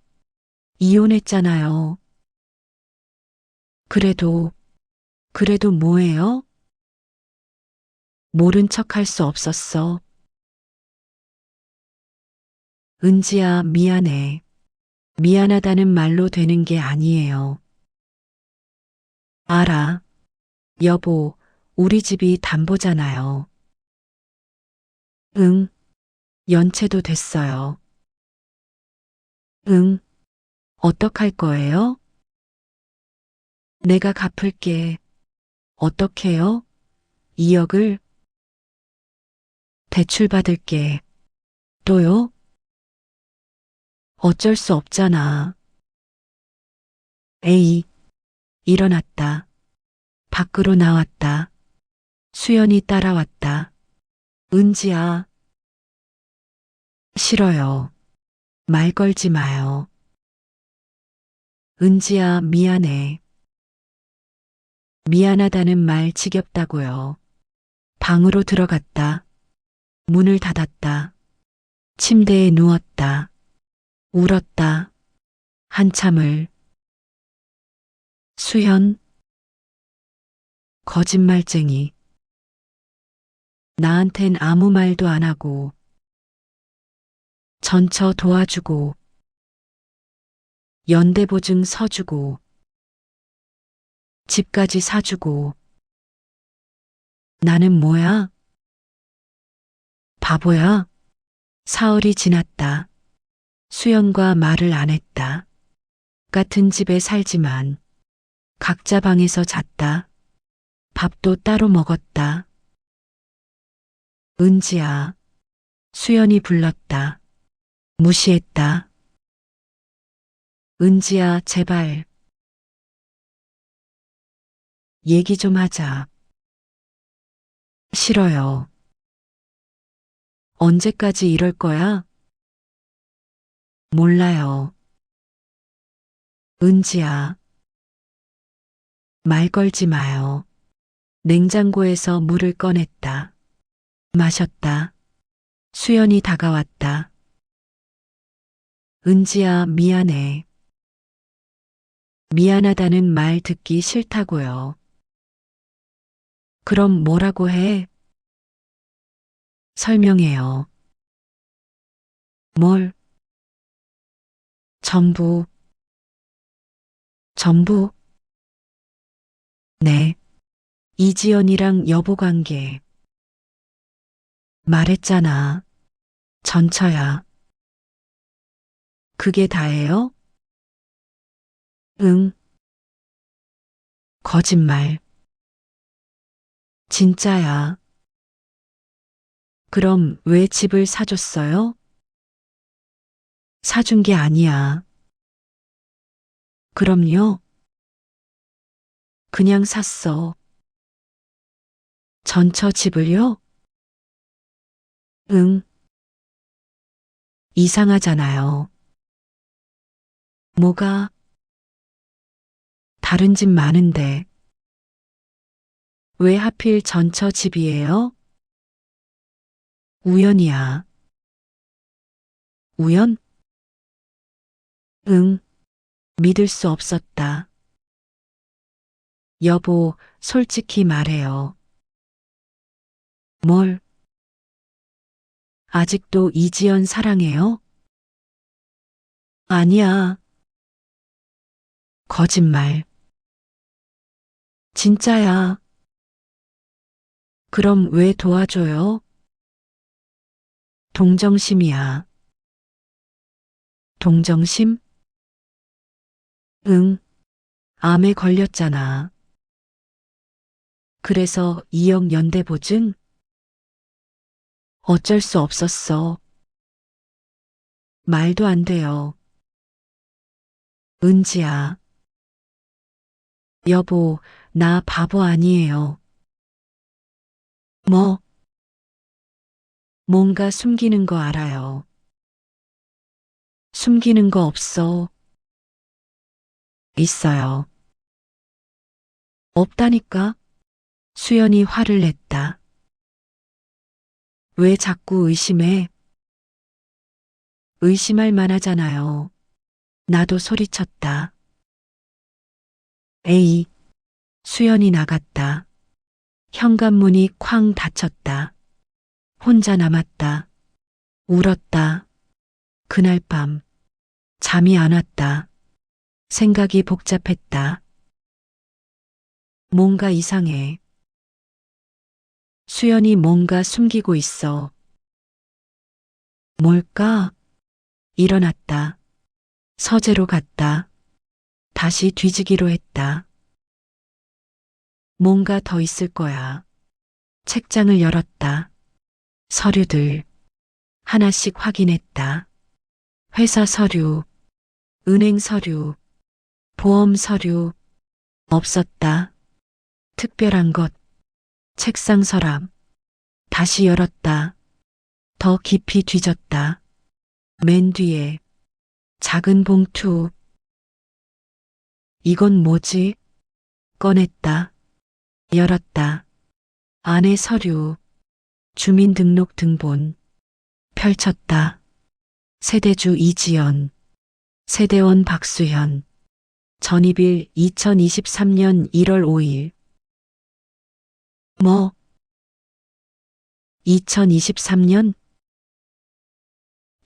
이혼했잖아요. 그래도, 그래도 뭐예요? 모른 척 할 수 없었어. 은지야, 미안해. 미안하다는 말로 되는 게 아니에요. 알아. 여보, 우리 집이 담보잖아요. 응. 연체도 됐어요. 응. 어떡할 거예요? 내가 갚을게. 어떻게요? 2억을 대출 받을게. 또요? 어쩔 수 없잖아. 에이, 일어났다. 밖으로 나왔다. 수연이 따라왔다. 은지야, 싫어요. 말 걸지 마요. 은지야, 미안해. 미안하다는 말 지겹다고요. 방으로 들어갔다. 문을 닫았다. 침대에 누웠다. 울었다. 한참을. 수연, 거짓말쟁이. 나한텐 아무 말도 안 하고, 전처 도와주고, 연대보증 서주고, 집까지 사주고. 나는 뭐야? 바보야? 사흘이 지났다. 수연과 말을 안 했다. 같은 집에 살지만 각자 방에서 잤다. 밥도 따로 먹었다. 은지야, 수연이 불렀다. 무시했다. 은지야, 제발 얘기 좀 하자. 싫어요. 언제까지 이럴 거야? 몰라요. 은지야, 말 걸지 마요. 냉장고에서 물을 꺼냈다. 마셨다. 수연이 다가왔다. 은지야, 미안해. 미안하다는 말 듣기 싫다고요. 그럼 뭐라고 해? 설명해요. 뭘? 전부, 전부? 네. 이지연이랑 여보 관계. 말했잖아. 전처야. 그게 다예요? 응. 거짓말. 진짜야. 그럼 왜 집을 사줬어요? 사준 게 아니야. 그럼요. 그냥 샀어. 전처 집을요? 응. 이상하잖아요. 뭐가 다른 집 많은데 왜 하필 전처 집이에요? 우연이야. 우연? 응. 믿을 수 없었다. 여보, 솔직히 말해요. 뭘? 아직도 이지연 사랑해요? 아니야. 거짓말. 진짜야. 그럼 왜 도와줘요? 동정심이야. 동정심? 응. 암에 걸렸잖아. 그래서 2억 연대보증? 어쩔 수 없었어. 말도 안 돼요. 은지야. 여보, 나 바보 아니에요. 뭐, 뭔가 숨기는 거 알아요. 숨기는 거 없어. 있어요. 없다니까? 수연이 화를 냈다. 왜 자꾸 의심해? 의심할 만하잖아요. 나도 소리쳤다. 에이, 수연이 나갔다. 현관문이 쾅 닫혔다. 혼자 남았다. 울었다. 그날 밤 잠이 안 왔다. 생각이 복잡했다. 뭔가 이상해. 수연이 뭔가 숨기고 있어. 뭘까? 일어났다. 서재로 갔다. 다시 뒤지기로 했다. 뭔가 더 있을 거야. 책장을 열었다. 서류들 하나씩 확인했다. 회사 서류, 은행 서류, 보험 서류 없었다. 특별한 것, 책상 서랍 다시 열었다. 더 깊이 뒤졌다. 맨 뒤에 작은 봉투. 이건 뭐지? 꺼냈다. 열었다. 안에 서류, 주민등록 등본. 펼쳤다. 세대주 이지연, 세대원 박수현, 전입일 2023년 1월 5일. 뭐? 2023년?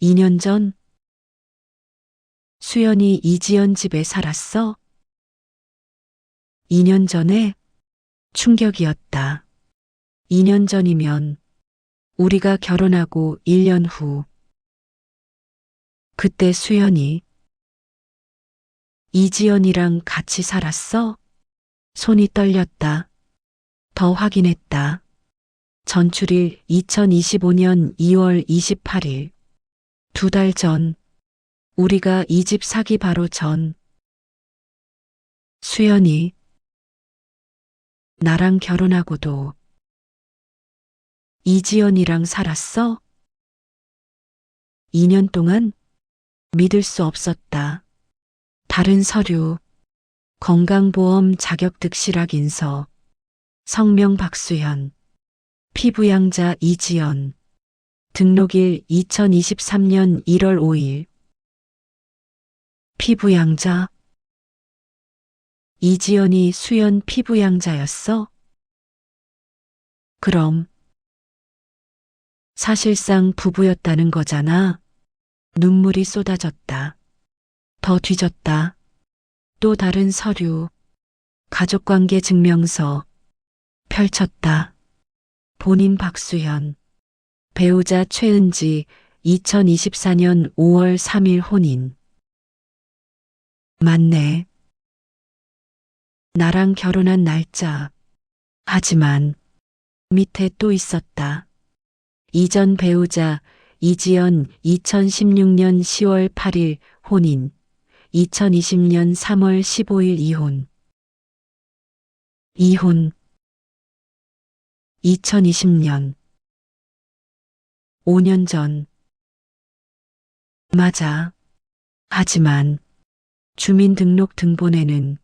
2년 전? 수연이 이지연 집에 살았어? 2년 전에? 충격이었다. 2년 전이면 우리가 결혼하고 1년 후. 그때 수연이 이지연이랑 같이 살았어? 손이 떨렸다. 더 확인했다. 전출일 2025년 2월 28일. 2달 전. 우리가 이 집 사기 바로 전. 수연이 나랑 결혼하고도 이지연이랑 살았어? 2년 동안 믿을 수 없었다. 다른 서류, 건강보험 자격득실 확인서, 성명 박수현, 피부양자 이지연, 등록일 2023년 1월 5일. 피부양자? 이지연이 수연 피부양자였어? 그럼 사실상 부부였다는 거잖아. 눈물이 쏟아졌다. 더 뒤졌다. 또 다른 서류, 가족관계 증명서, 펼쳤다. 본인 박수현, 배우자 최은지, 2024년 5월 3일 혼인. 맞네. 나랑 결혼한 날짜. 하지만 밑에 또 있었다. 이전 배우자 이지연 2016년 10월 8일 혼인, 2020년 3월 15일 이혼. 이혼. 2020년. 5년 전. 맞아. 하지만 주민등록 등본에는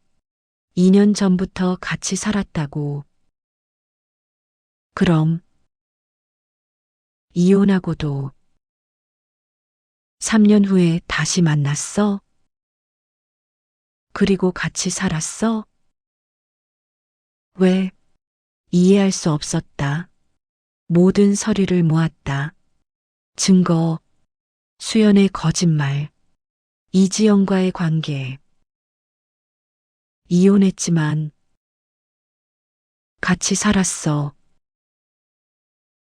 2년 전부터 같이 살았다고. 그럼 이혼하고도 3년 후에 다시 만났어? 그리고 같이 살았어? 왜? 이해할 수 없었다. 모든 서류를 모았다. 증거, 수연의 거짓말, 이지영과의 관계. 이혼했지만 같이 살았어.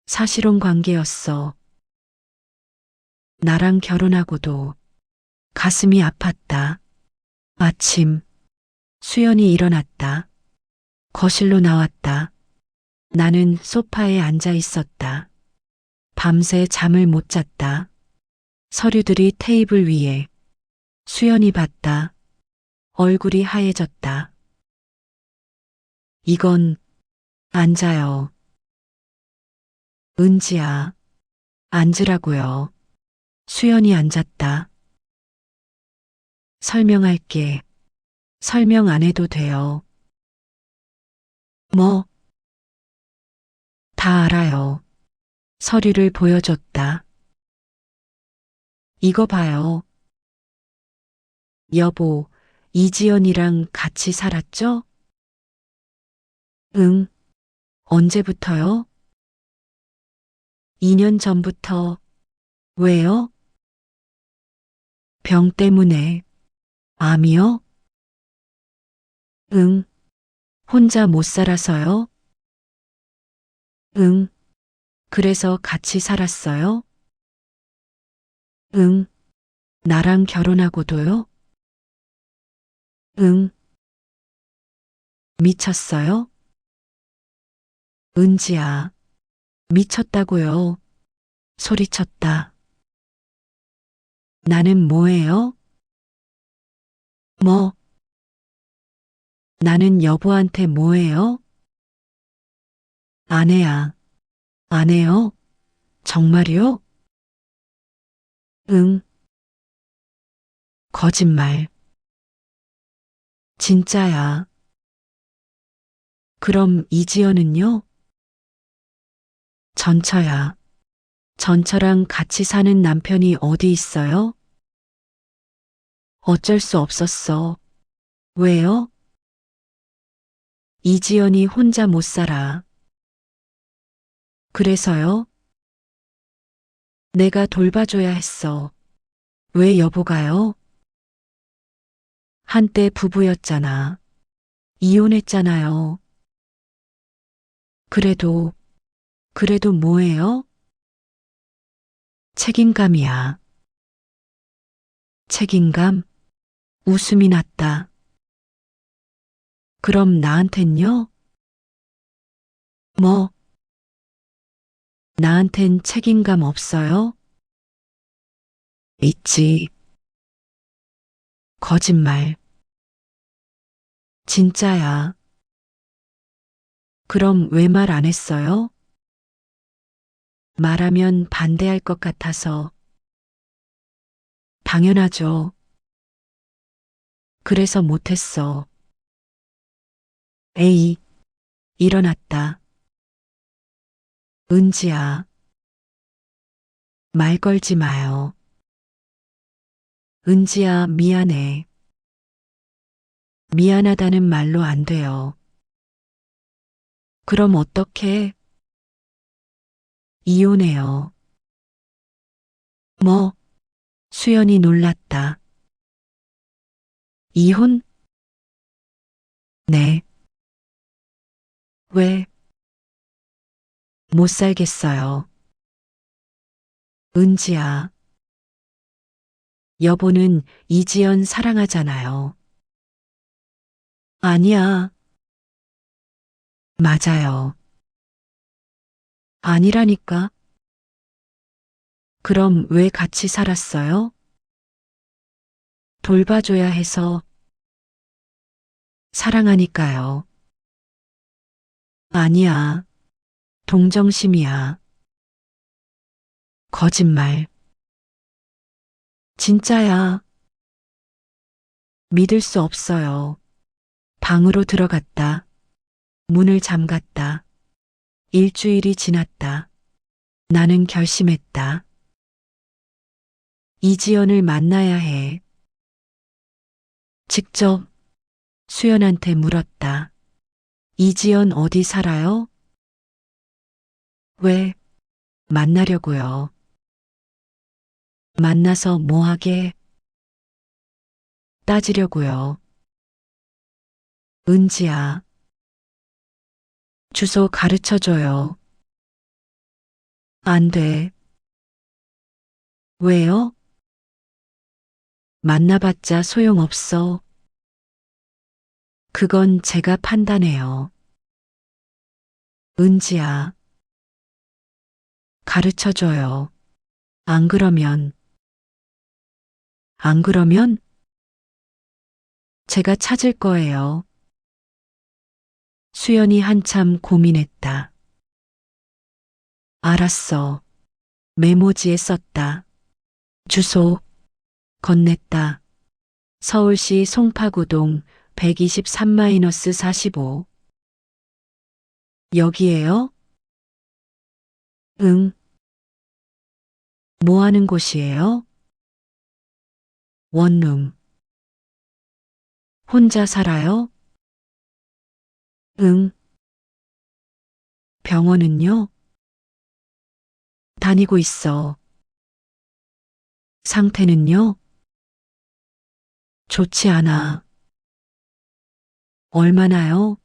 사실혼 관계였어. 나랑 결혼하고도 가슴이 아팠다. 아침, 수연이 일어났다. 거실로 나왔다. 나는 소파에 앉아 있었다. 밤새 잠을 못 잤다. 서류들이 테이블 위에. 수연이 봤다. 얼굴이 하얘졌다. 이건 앉아요. 은지야, 앉으라고요. 수연이 앉았다. 설명할게. 설명 안 해도 돼요. 뭐? 다 알아요. 서류를 보여줬다. 이거 봐요. 여보, 이지연이랑 같이 살았죠? 응. 언제부터요? 2년 전부터. 왜요? 병 때문에. 암이요? 응. 혼자 못 살아서요? 응. 그래서 같이 살았어요? 응. 나랑 결혼하고도요? 응. 미쳤어요? 은지야. 미쳤다고요. 소리쳤다. 나는 뭐예요? 뭐? 나는 여보한테 뭐예요? 아내야. 아내요? 정말이요? 응. 거짓말. 진짜야. 그럼 이지연은요? 전처야. 전처랑 같이 사는 남편이 어디 있어요? 어쩔 수 없었어. 왜요? 이지연이 혼자 못 살아. 그래서요? 내가 돌봐줘야 했어. 왜 여보가요? 한때 부부였잖아. 이혼했잖아요. 그래도, 그래도 뭐예요? 책임감이야. 책임감? 웃음이 났다. 그럼 나한텐요? 뭐, 나한텐 책임감 없어요? 있지. 거짓말. 진짜야. 그럼 왜 말 안 했어요? 말하면 반대할 것 같아서. 당연하죠. 그래서 못했어. 에이, 일어났다. 은지야, 말 걸지 마요. 은지야, 미안해. 미안하다는 말로 안 돼요. 그럼 어떡해? 이혼해요. 뭐? 수연이 놀랐다. 이혼? 네. 왜? 못 살겠어요. 은지야, 여보는 이지연 사랑하잖아요. 아니야. 맞아요. 아니라니까. 그럼 왜 같이 살았어요? 돌봐줘야 해서 사랑하니까요. 아니야. 동정심이야. 거짓말. 진짜야. 믿을 수 없어요. 방으로 들어갔다. 문을 잠갔다. 일주일이 지났다. 나는 결심했다. 이지연을 만나야 해. 직접 수연한테 물었다. 이지연 어디 살아요? 왜? 만나려고요. 만나서 뭐 하게? 따지려고요. 은지야, 주소 가르쳐줘요. 안 돼. 왜요? 만나봤자 소용없어. 그건 제가 판단해요. 은지야, 가르쳐줘요. 안 그러면, 안 그러면 제가 찾을 거예요. 수연이 한참 고민했다. 알았어. 메모지에 썼다. 주소, 건넸다. 서울시 송파구동 123-45. 여기에요? 응. 뭐 하는 곳이에요? 원룸. 혼자 살아요? 응. 병원은요? 다니고 있어. 상태는요? 좋지 않아. 얼마나요?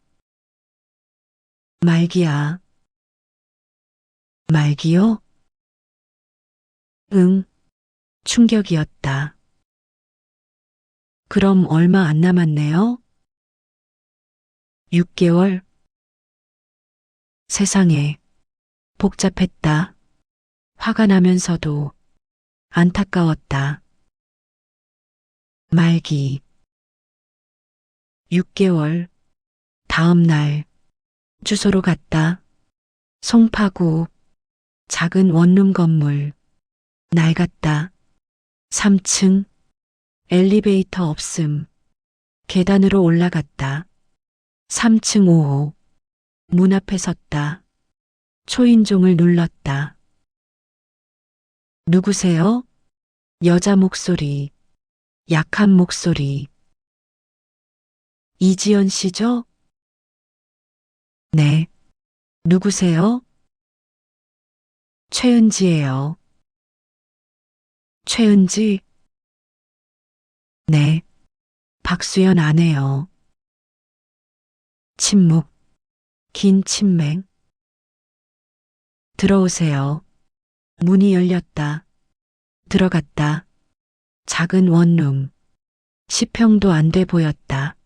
말기야. 말기요? 응. 충격이었다. 그럼 얼마 안 남았네요? 6개월? 세상에. 복잡했다. 화가 나면서도 안타까웠다. 말기. 6개월. 다음 날 주소로 갔다. 송파구 작은 원룸 건물. 낡았다. 3층 엘리베이터 없음. 계단으로 올라갔다. 3층 5호 문 앞에 섰다. 초인종을 눌렀다. 누구세요? 여자 목소리. 약한 목소리. 이지연 씨죠? 네. 누구세요? 최은지예요. 최은지? 네. 박수연 아내요. 침묵. 긴 침맹. 들어오세요. 문이 열렸다. 들어갔다. 작은 원룸. 10평도 안 돼 보였다.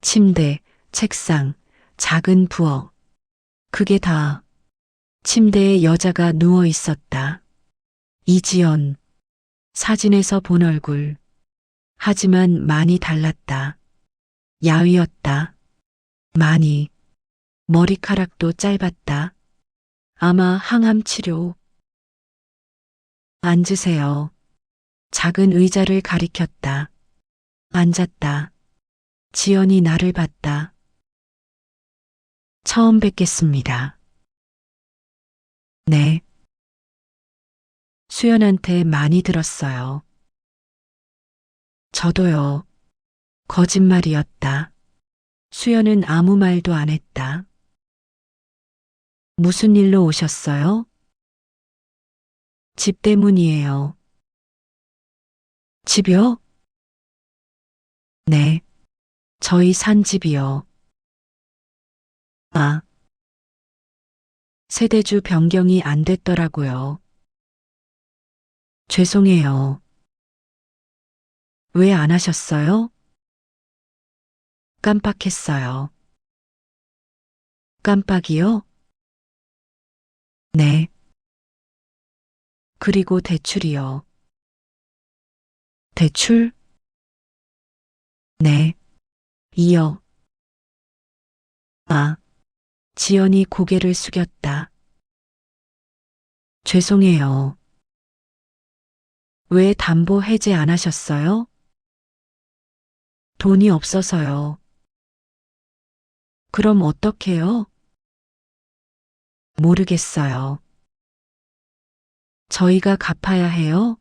침대, 책상, 작은 부엌. 그게 다. 침대에 여자가 누워 있었다. 이지연. 사진에서 본 얼굴. 하지만 많이 달랐다. 야위었다. 많이. 머리카락도 짧았다. 아마 항암 치료. 앉으세요. 작은 의자를 가리켰다. 앉았다. 지연이 나를 봤다. 처음 뵙겠습니다. 네. 수연한테 많이 들었어요. 저도요. 거짓말이었다. 수연은 아무 말도 안 했다. 무슨 일로 오셨어요? 집 때문이에요. 집이요? 네, 저희 산 집이요. 아, 세대주 변경이 안 됐더라고요. 죄송해요. 왜 안 하셨어요? 깜빡했어요. 깜빡이요? 네. 그리고 대출이요. 대출? 네. 이요. 아, 지연이 고개를 숙였다. 죄송해요. 왜 담보 해제 안 하셨어요? 돈이 없어서요. 그럼 어떡해요? 모르겠어요. 저희가 갚아야 해요?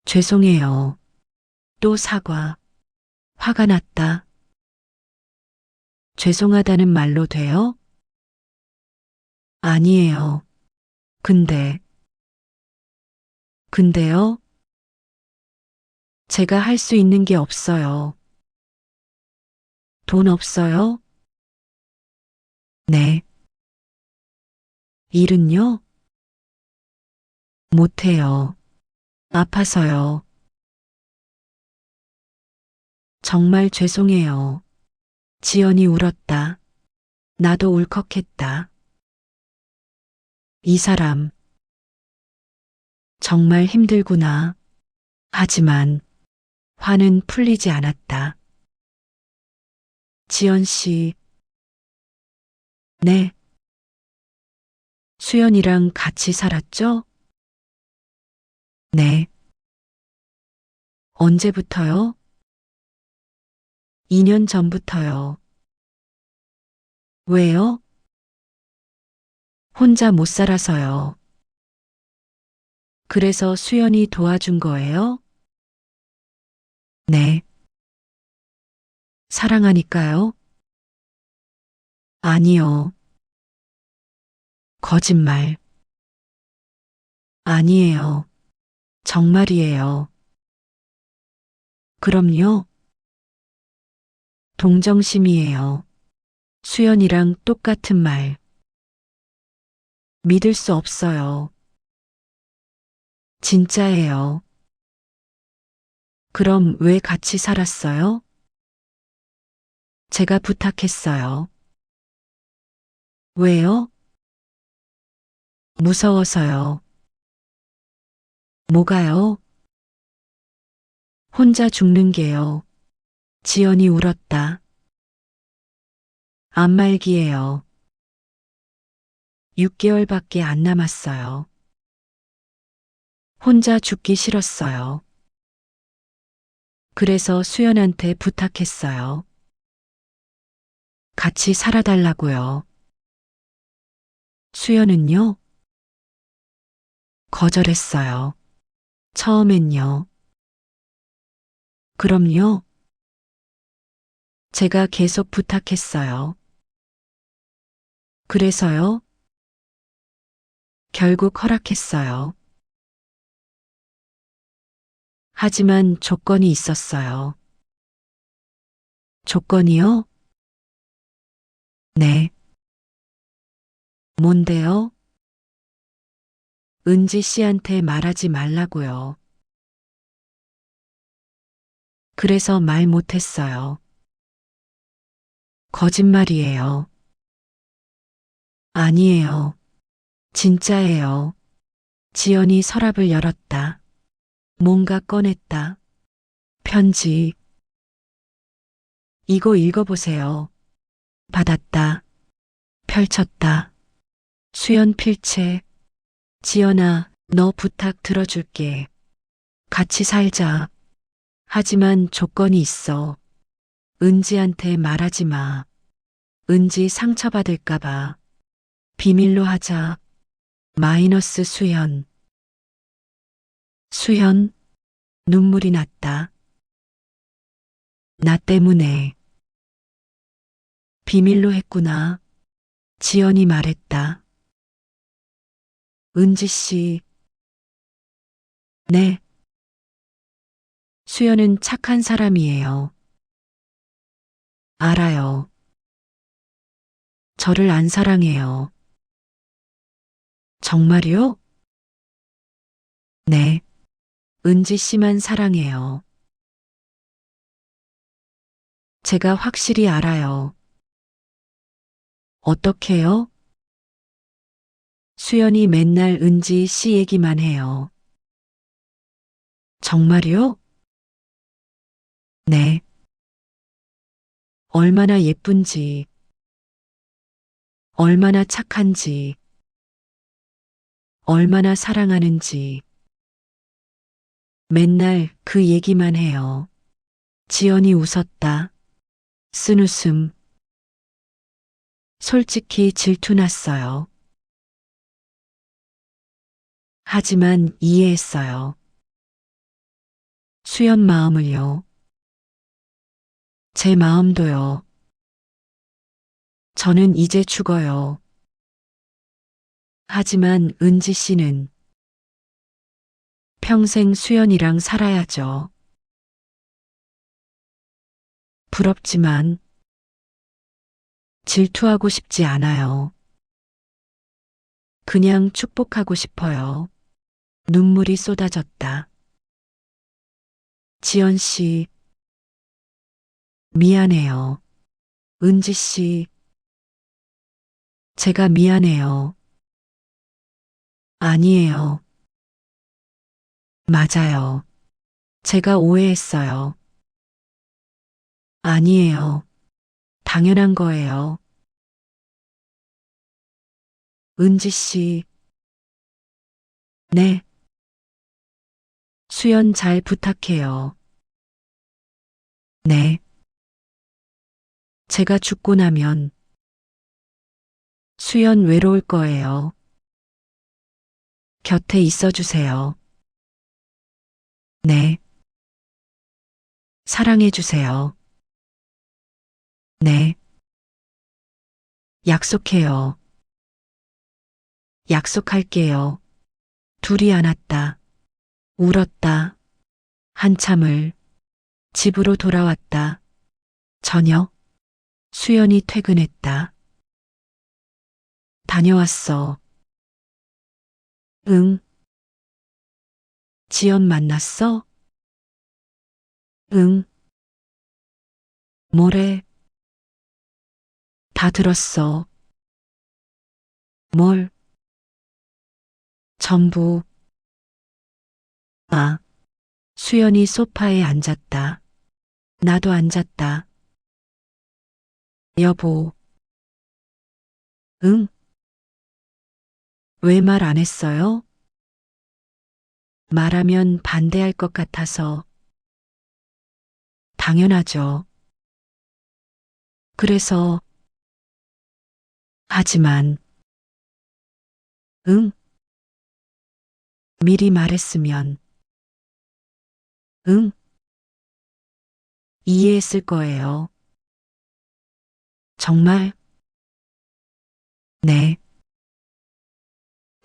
죄송해요. 또 사과. 화가 났다. 죄송하다는 말로 돼요? 아니에요. 근데, 근데요? 제가 할 수 있는 게 없어요. 돈 없어요? 네. 일은요? 못해요. 아파서요. 정말 죄송해요. 지연이 울었다. 나도 울컥했다. 이 사람, 정말 힘들구나. 하지만, 화는 풀리지 않았다. 지연 씨, 네. 수연이랑 같이 살았죠? 네. 언제부터요? 2년 전부터요. 왜요? 혼자 못 살아서요. 그래서 수연이 도와준 거예요? 네. 사랑하니까요? 아니요. 거짓말. 아니에요. 정말이에요. 그럼요. 동정심이에요. 수연이랑 똑같은 말. 믿을 수 없어요. 진짜예요. 그럼 왜 같이 살았어요? 제가 부탁했어요. 왜요? 무서워서요. 뭐가요? 혼자 죽는 게요. 지연이 울었다. 안말기예요. 6개월밖에 안 남았어요. 혼자 죽기 싫었어요. 그래서 수연한테 부탁했어요. 같이 살아달라고요. 수연은요? 거절했어요. 처음엔요. 그럼요. 제가 계속 부탁했어요. 그래서요? 결국 허락했어요. 하지만 조건이 있었어요. 조건이요? 네. 뭔데요? 은지 씨한테 말하지 말라고요. 그래서 말 못했어요. 거짓말이에요. 아니에요. 진짜예요. 지연이 서랍을 열었다. 뭔가 꺼냈다. 편지. 이거 읽어보세요. 받았다. 펼쳤다. 수연 필체. 지연아, 너 부탁 들어줄게. 같이 살자. 하지만 조건이 있어. 은지한테 말하지 마. 은지 상처받을까봐. 비밀로 하자. 마이너스 수연. 수연, 눈물이 났다. 나 때문에. 비밀로 했구나. 지연이 말했다. 은지 씨, 네. 수연은 착한 사람이에요. 알아요. 저를 안 사랑해요. 정말요? 네. 은지 씨만 사랑해요. 제가 확실히 알아요. 어떻게요? 수연이 맨날 은지 씨 얘기만 해요. 정말요? 네. 얼마나 예쁜지, 얼마나 착한지, 얼마나 사랑하는지. 맨날 그 얘기만 해요. 지연이 웃었다. 쓴웃음. 솔직히 질투났어요. 하지만 이해했어요. 수연 마음을요. 제 마음도요. 저는 이제 죽어요. 하지만 은지 씨는 평생 수연이랑 살아야죠. 부럽지만 질투하고 싶지 않아요. 그냥 축복하고 싶어요. 눈물이 쏟아졌다. 지연 씨, 미안해요. 은지 씨, 제가 미안해요. 아니에요. 맞아요. 제가 오해했어요. 아니에요. 당연한 거예요. 은지 씨, 네. 수연 잘 부탁해요. 네. 제가 죽고 나면 수연 외로울 거예요. 곁에 있어 주세요. 네. 사랑해 주세요. 네. 약속해요. 약속할게요. 둘이 안았다. 울었다. 한참을 집으로 돌아왔다. 저녁, 수연이 퇴근했다. 다녀왔어. 응. 지연 만났어? 응. 뭐래? 다 들었어. 뭘? 전부. 아, 수연이 소파에 앉았다. 나도 앉았다. 여보. 응? 왜 말 안 했어요? 말하면 반대할 것 같아서. 당연하죠. 그래서, 하지만, 응? 미리 말했으면, 응? 이해했을 거예요. 정말? 네.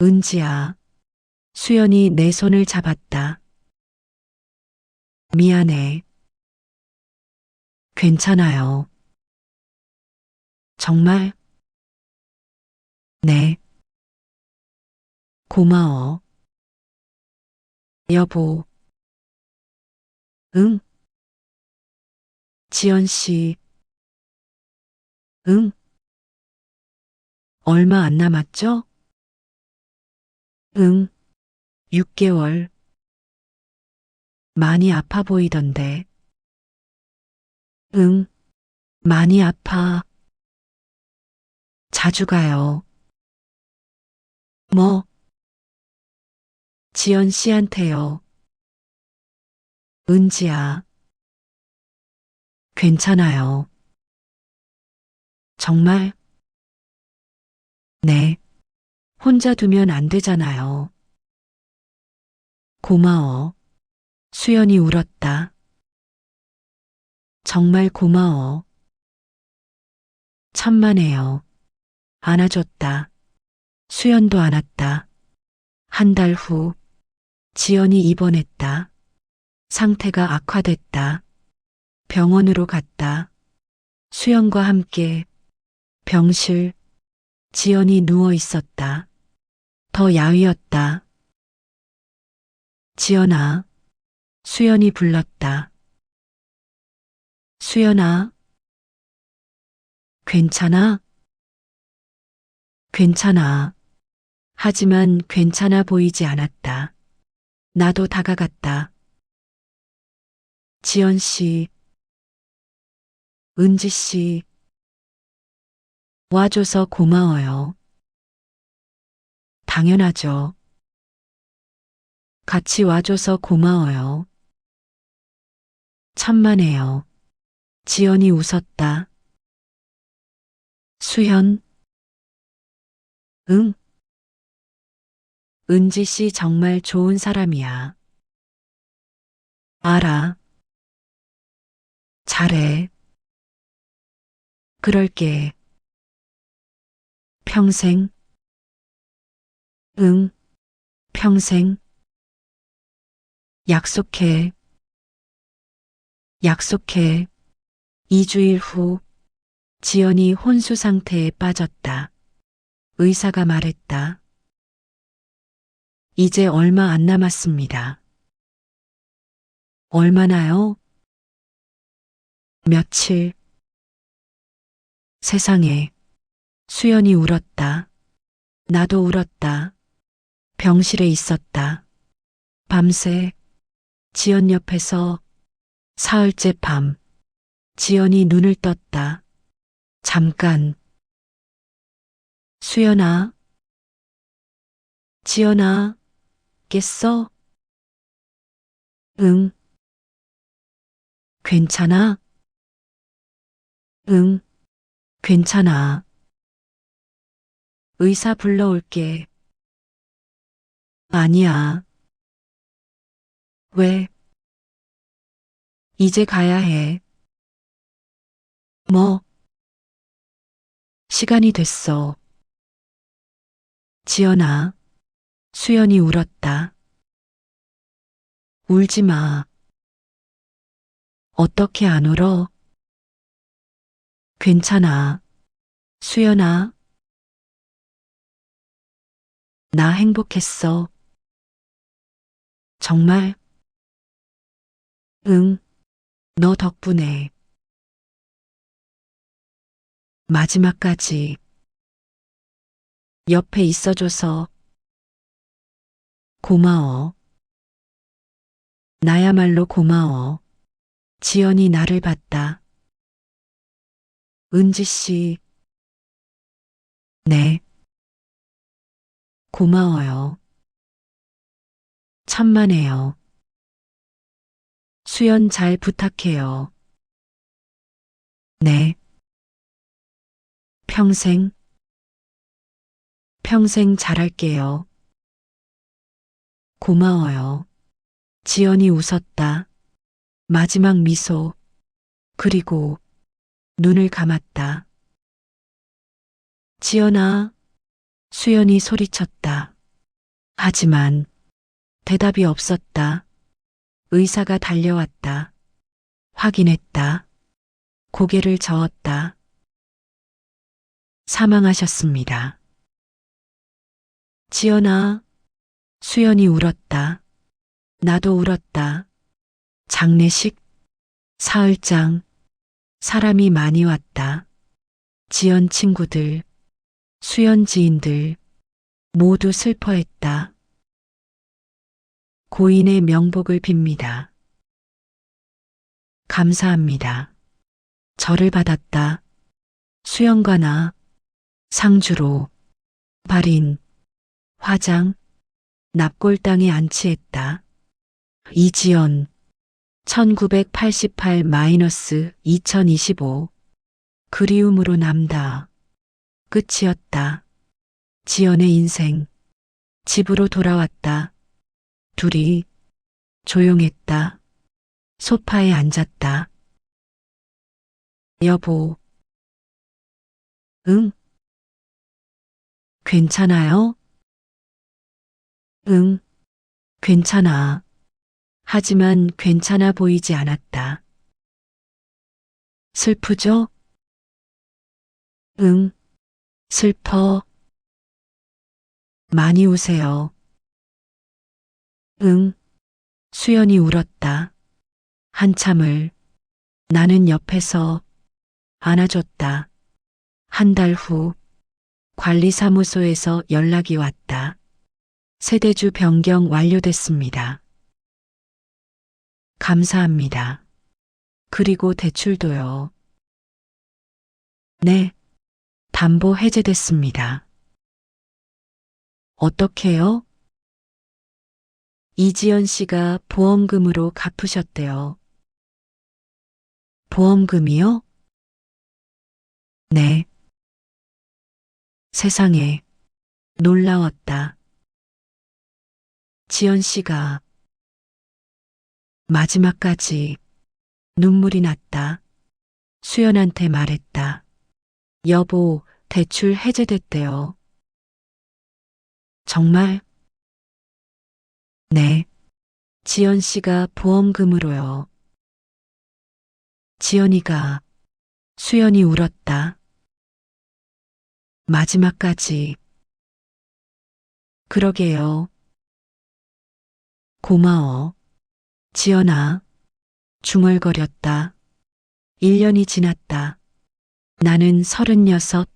은지야. 수연이 내 손을 잡았다. 미안해. 괜찮아요. 정말? 네. 고마워. 여보. 응? 지연 씨. 응? 얼마 안 남았죠? 응. 6개월. 많이 아파 보이던데. 응. 많이 아파. 자주 가요. 뭐? 지연 씨한테요. 은지야. 괜찮아요. 정말? 네. 혼자 두면 안 되잖아요. 고마워. 수연이 울었다. 정말 고마워. 천만에요. 안아줬다. 수연도 안았다. 한 달 후, 지연이 입원했다. 상태가 악화됐다. 병원으로 갔다. 수연과 함께 병실, 지연이 누워 있었다. 더 야위었다. 지연아, 수연이 불렀다. 수연아, 괜찮아? 괜찮아. 하지만 괜찮아 보이지 않았다. 나도 다가갔다. 지연 씨, 은지 씨, 와줘서 고마워요. 당연하죠. 같이 와줘서 고마워요. 천만에요. 지연이 웃었다. 수연, 응, 은지 씨 정말 좋은 사람이야. 알아. 잘해. 그럴게. 평생. 응, 평생. 약속해. 약속해. 2주일 후, 지연이 혼수 상태에 빠졌다. 의사가 말했다. 이제 얼마 안 남았습니다. 얼마나요? 며칠. 세상에. 수연이 울었다. 나도 울었다. 병실에 있었다. 밤새 지연 옆에서 사흘째 밤. 지연이 눈을 떴다. 잠깐. 수연아. 지연아. 깼어? 응. 괜찮아? 응. 괜찮아. 의사 불러올게. 아니야. 왜? 이제 가야 해. 뭐? 시간이 됐어. 지연아. 수연이 울었다. 울지 마. 어떻게 안 울어? 괜찮아. 수연아. 나 행복했어. 정말? 응. 너 덕분에. 마지막까지 옆에 있어줘서 고마워. 나야말로 고마워. 지연이 나를 봤다. 은지 씨. 네. 고마워요. 천만에요. 수연 잘 부탁해요. 네. 평생, 평생 잘할게요. 고마워요. 지연이 웃었다. 마지막 미소. 그리고 눈을 감았다. 지연아. 수연이 소리쳤다. 하지만 대답이 없었다. 의사가 달려왔다. 확인했다. 고개를 저었다. 사망하셨습니다. 지연아. 수연이 울었다. 나도 울었다. 장례식, 사흘장, 사람이 많이 왔다. 지연 친구들, 수연 지인들 모두 슬퍼했다. 고인의 명복을 빕니다. 감사합니다. 절을 받았다. 수연과 나, 상주로, 발인, 화장, 납골당에 안치했다. 이지연, 1988-2025, 그리움으로 남다. 끝이었다. 지연의 인생. 집으로 돌아왔다. 둘이 조용했다. 소파에 앉았다. 여보. 응? 괜찮아요? 응, 괜찮아. 하지만 괜찮아 보이지 않았다. 슬프죠? 응, 슬퍼. 많이 우세요. 응, 수연이 울었다. 한참을 나는 옆에서 안아줬다. 한 달 후 관리사무소에서 연락이 왔다. 세대주 변경 완료됐습니다. 감사합니다. 그리고 대출도요. 네, 담보 해제됐습니다. 어떻게요? 이지연 씨가 보험금으로 갚으셨대요. 보험금이요? 네. 세상에, 놀라웠다. 지연 씨가 마지막까지 눈물이 났다. 수연한테 말했다. 여보, 대출 해제됐대요. 정말? 네. 지연 씨가 보험금으로요. 지연이가 수연이 울었다. 마지막까지. 그러게요. 고마워. 지연아. 중얼거렸다. 1년이 지났다. 나는 36,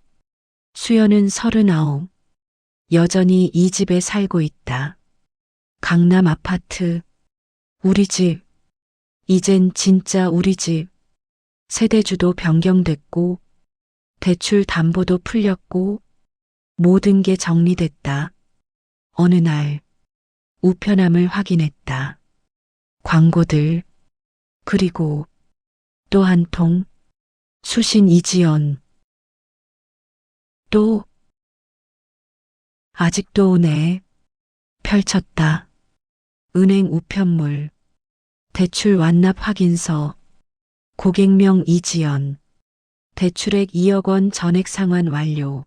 수연은 39. 여전히 이 집에 살고 있다. 강남 아파트. 우리 집. 이젠 진짜 우리 집. 세대주도 변경됐고, 대출 담보도 풀렸고, 모든 게 정리됐다. 어느 날, 우편함을 확인했다. 광고들, 그리고 또 한 통, 수신 이지연. 또, 아직도 오네. 펼쳤다. 은행 우편물, 대출 완납 확인서, 고객명 이지연, 대출액 2억 원 전액 상환 완료.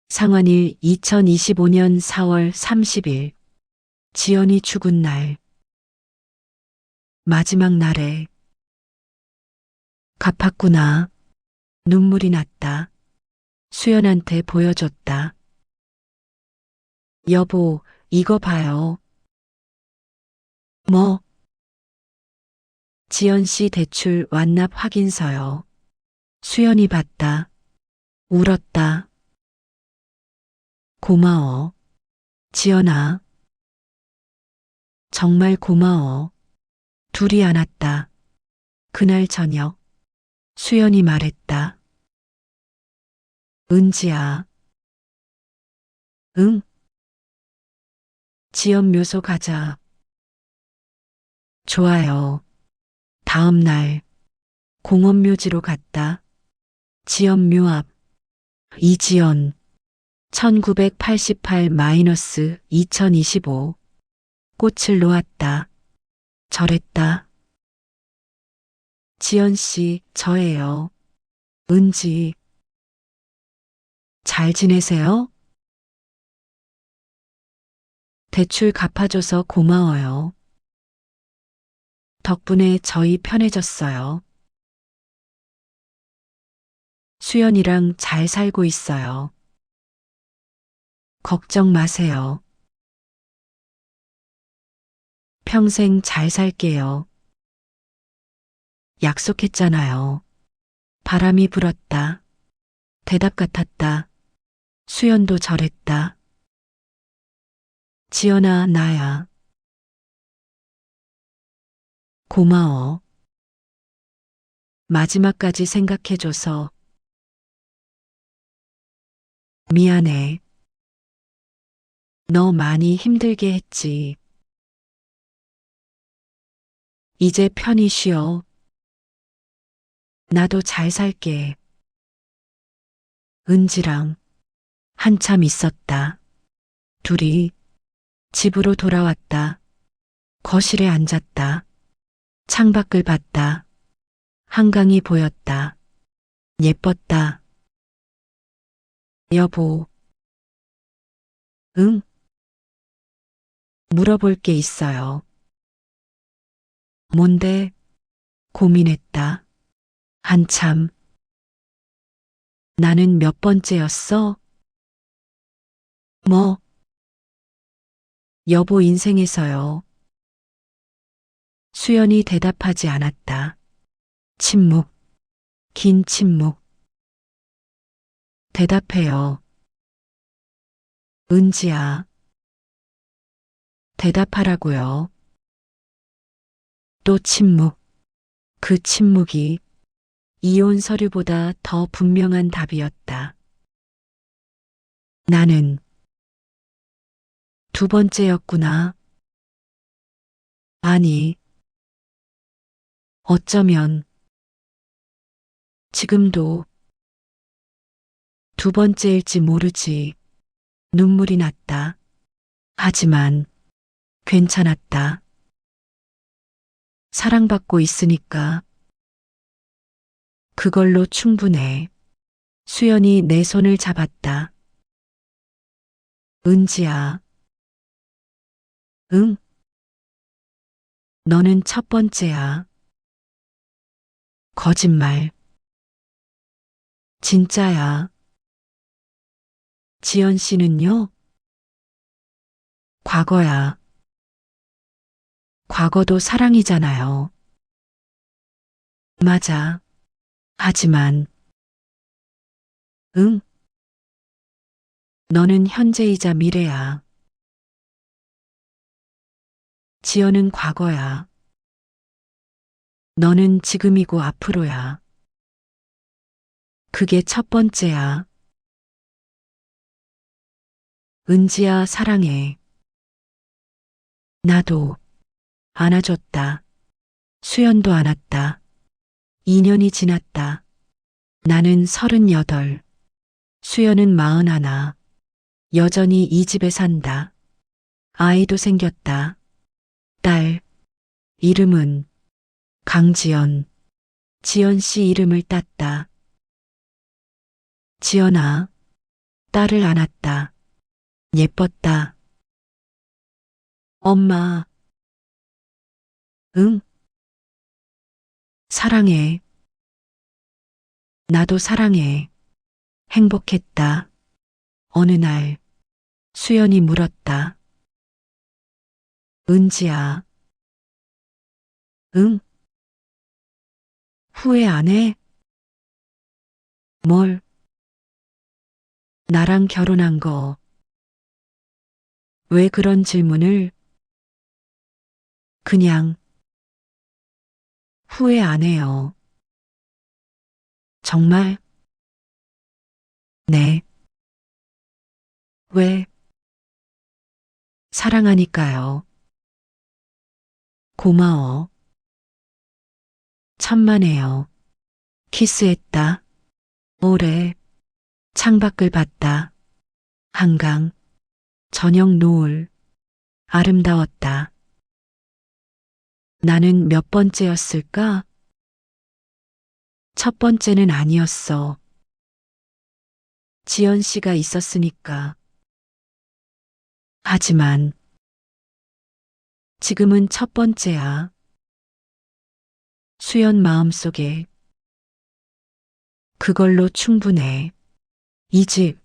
상환일 2025년 4월 30일. 지연이 죽은 날. 마지막 날에 갚았구나. 눈물이 났다. 수연한테 보여줬다. 여보, 이거 봐요. 뭐? 지연 씨 대출 완납 확인서요. 수연이 봤다. 울었다. 고마워. 지연아. 정말 고마워. 둘이 안았다. 그날 저녁, 수연이 말했다. 은지야. 응? 지연 묘소 가자. 좋아요. 다음 날, 공원묘지로 갔다. 지연 묘 앞. 이지연. 1988-2025. 꽃을 놓았다. 절했다. 지연 씨, 저예요. 은지. 잘 지내세요? 대출 갚아줘서 고마워요. 덕분에 저희 편해졌어요. 수연이랑 잘 살고 있어요. 걱정 마세요. 평생 잘 살게요. 약속했잖아요. 바람이 불었다. 대답 같았다. 수연도 절했다. 지연아, 나야. 고마워. 마지막까지 생각해줘서 미안해. 너 많이 힘들게 했지. 이제 편히 쉬어. 나도 잘 살게. 은지랑 한참 있었다. 둘이 집으로 돌아왔다. 거실에 앉았다. 창밖을 봤다. 한강이 보였다. 예뻤다. 여보. 응? 물어볼 게 있어요. 뭔데? 고민했다. 한참. 나는 몇 번째였어? 뭐? 여보 인생에서요. 수연이 대답하지 않았다. 침묵, 긴 침묵. 대답해요. 은지야. 대답하라고요. 또 침묵. 그 침묵이 이혼 서류보다 더 분명한 답이었다. 나는 두 번째였구나. 아니, 어쩌면 지금도 두 번째일지 모르지. 눈물이 났다. 하지만 괜찮았다. 사랑받고 있으니까 그걸로 충분해. 수연이 내 손을 잡았다. 은지야. 응? 너는 첫 번째야. 거짓말. 진짜야. 지연 씨는요? 과거야. 과거도 사랑이잖아요. 맞아. 하지만, 응? 너는 현재이자 미래야. 지연은 과거야. 너는 지금이고 앞으로야. 그게 첫 번째야. 은지야, 사랑해. 나도 안아줬다. 수연도 안았다. 2년이 지났다. 나는 38, 수연은 41. 여전히 이 집에 산다. 아이도 생겼다. 딸, 이름은 강지연. 지연 씨 이름을 땄다. 지연아, 딸을 안았다. 예뻤다. 엄마, 응? 사랑해. 나도 사랑해. 행복했다. 어느 날, 수연이 물었다. 은지야, 응? 후회 안 해? 뭘? 나랑 결혼한 거. 왜 그런 질문을? 그냥 후회 안 해요. 정말? 네. 왜? 사랑하니까요. 고마워. 천만에요. 키스했다. 오래. 창밖을 봤다. 한강. 저녁 노을. 아름다웠다. 나는 몇 번째였을까? 첫 번째는 아니었어. 지연 씨가 있었으니까. 하지만 지금은 첫 번째야. 수연 마음속에 그걸로 충분해. 이 집,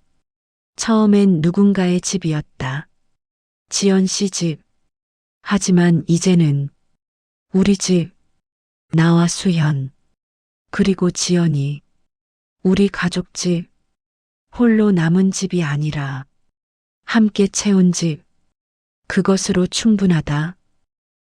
처음엔 누군가의 집이었다. 지연 씨 집. 하지만 이제는 우리 집, 나와 수연, 그리고 지연이 우리 가족 집, 홀로 남은 집이 아니라 함께 채운 집, 그것으로 충분하다.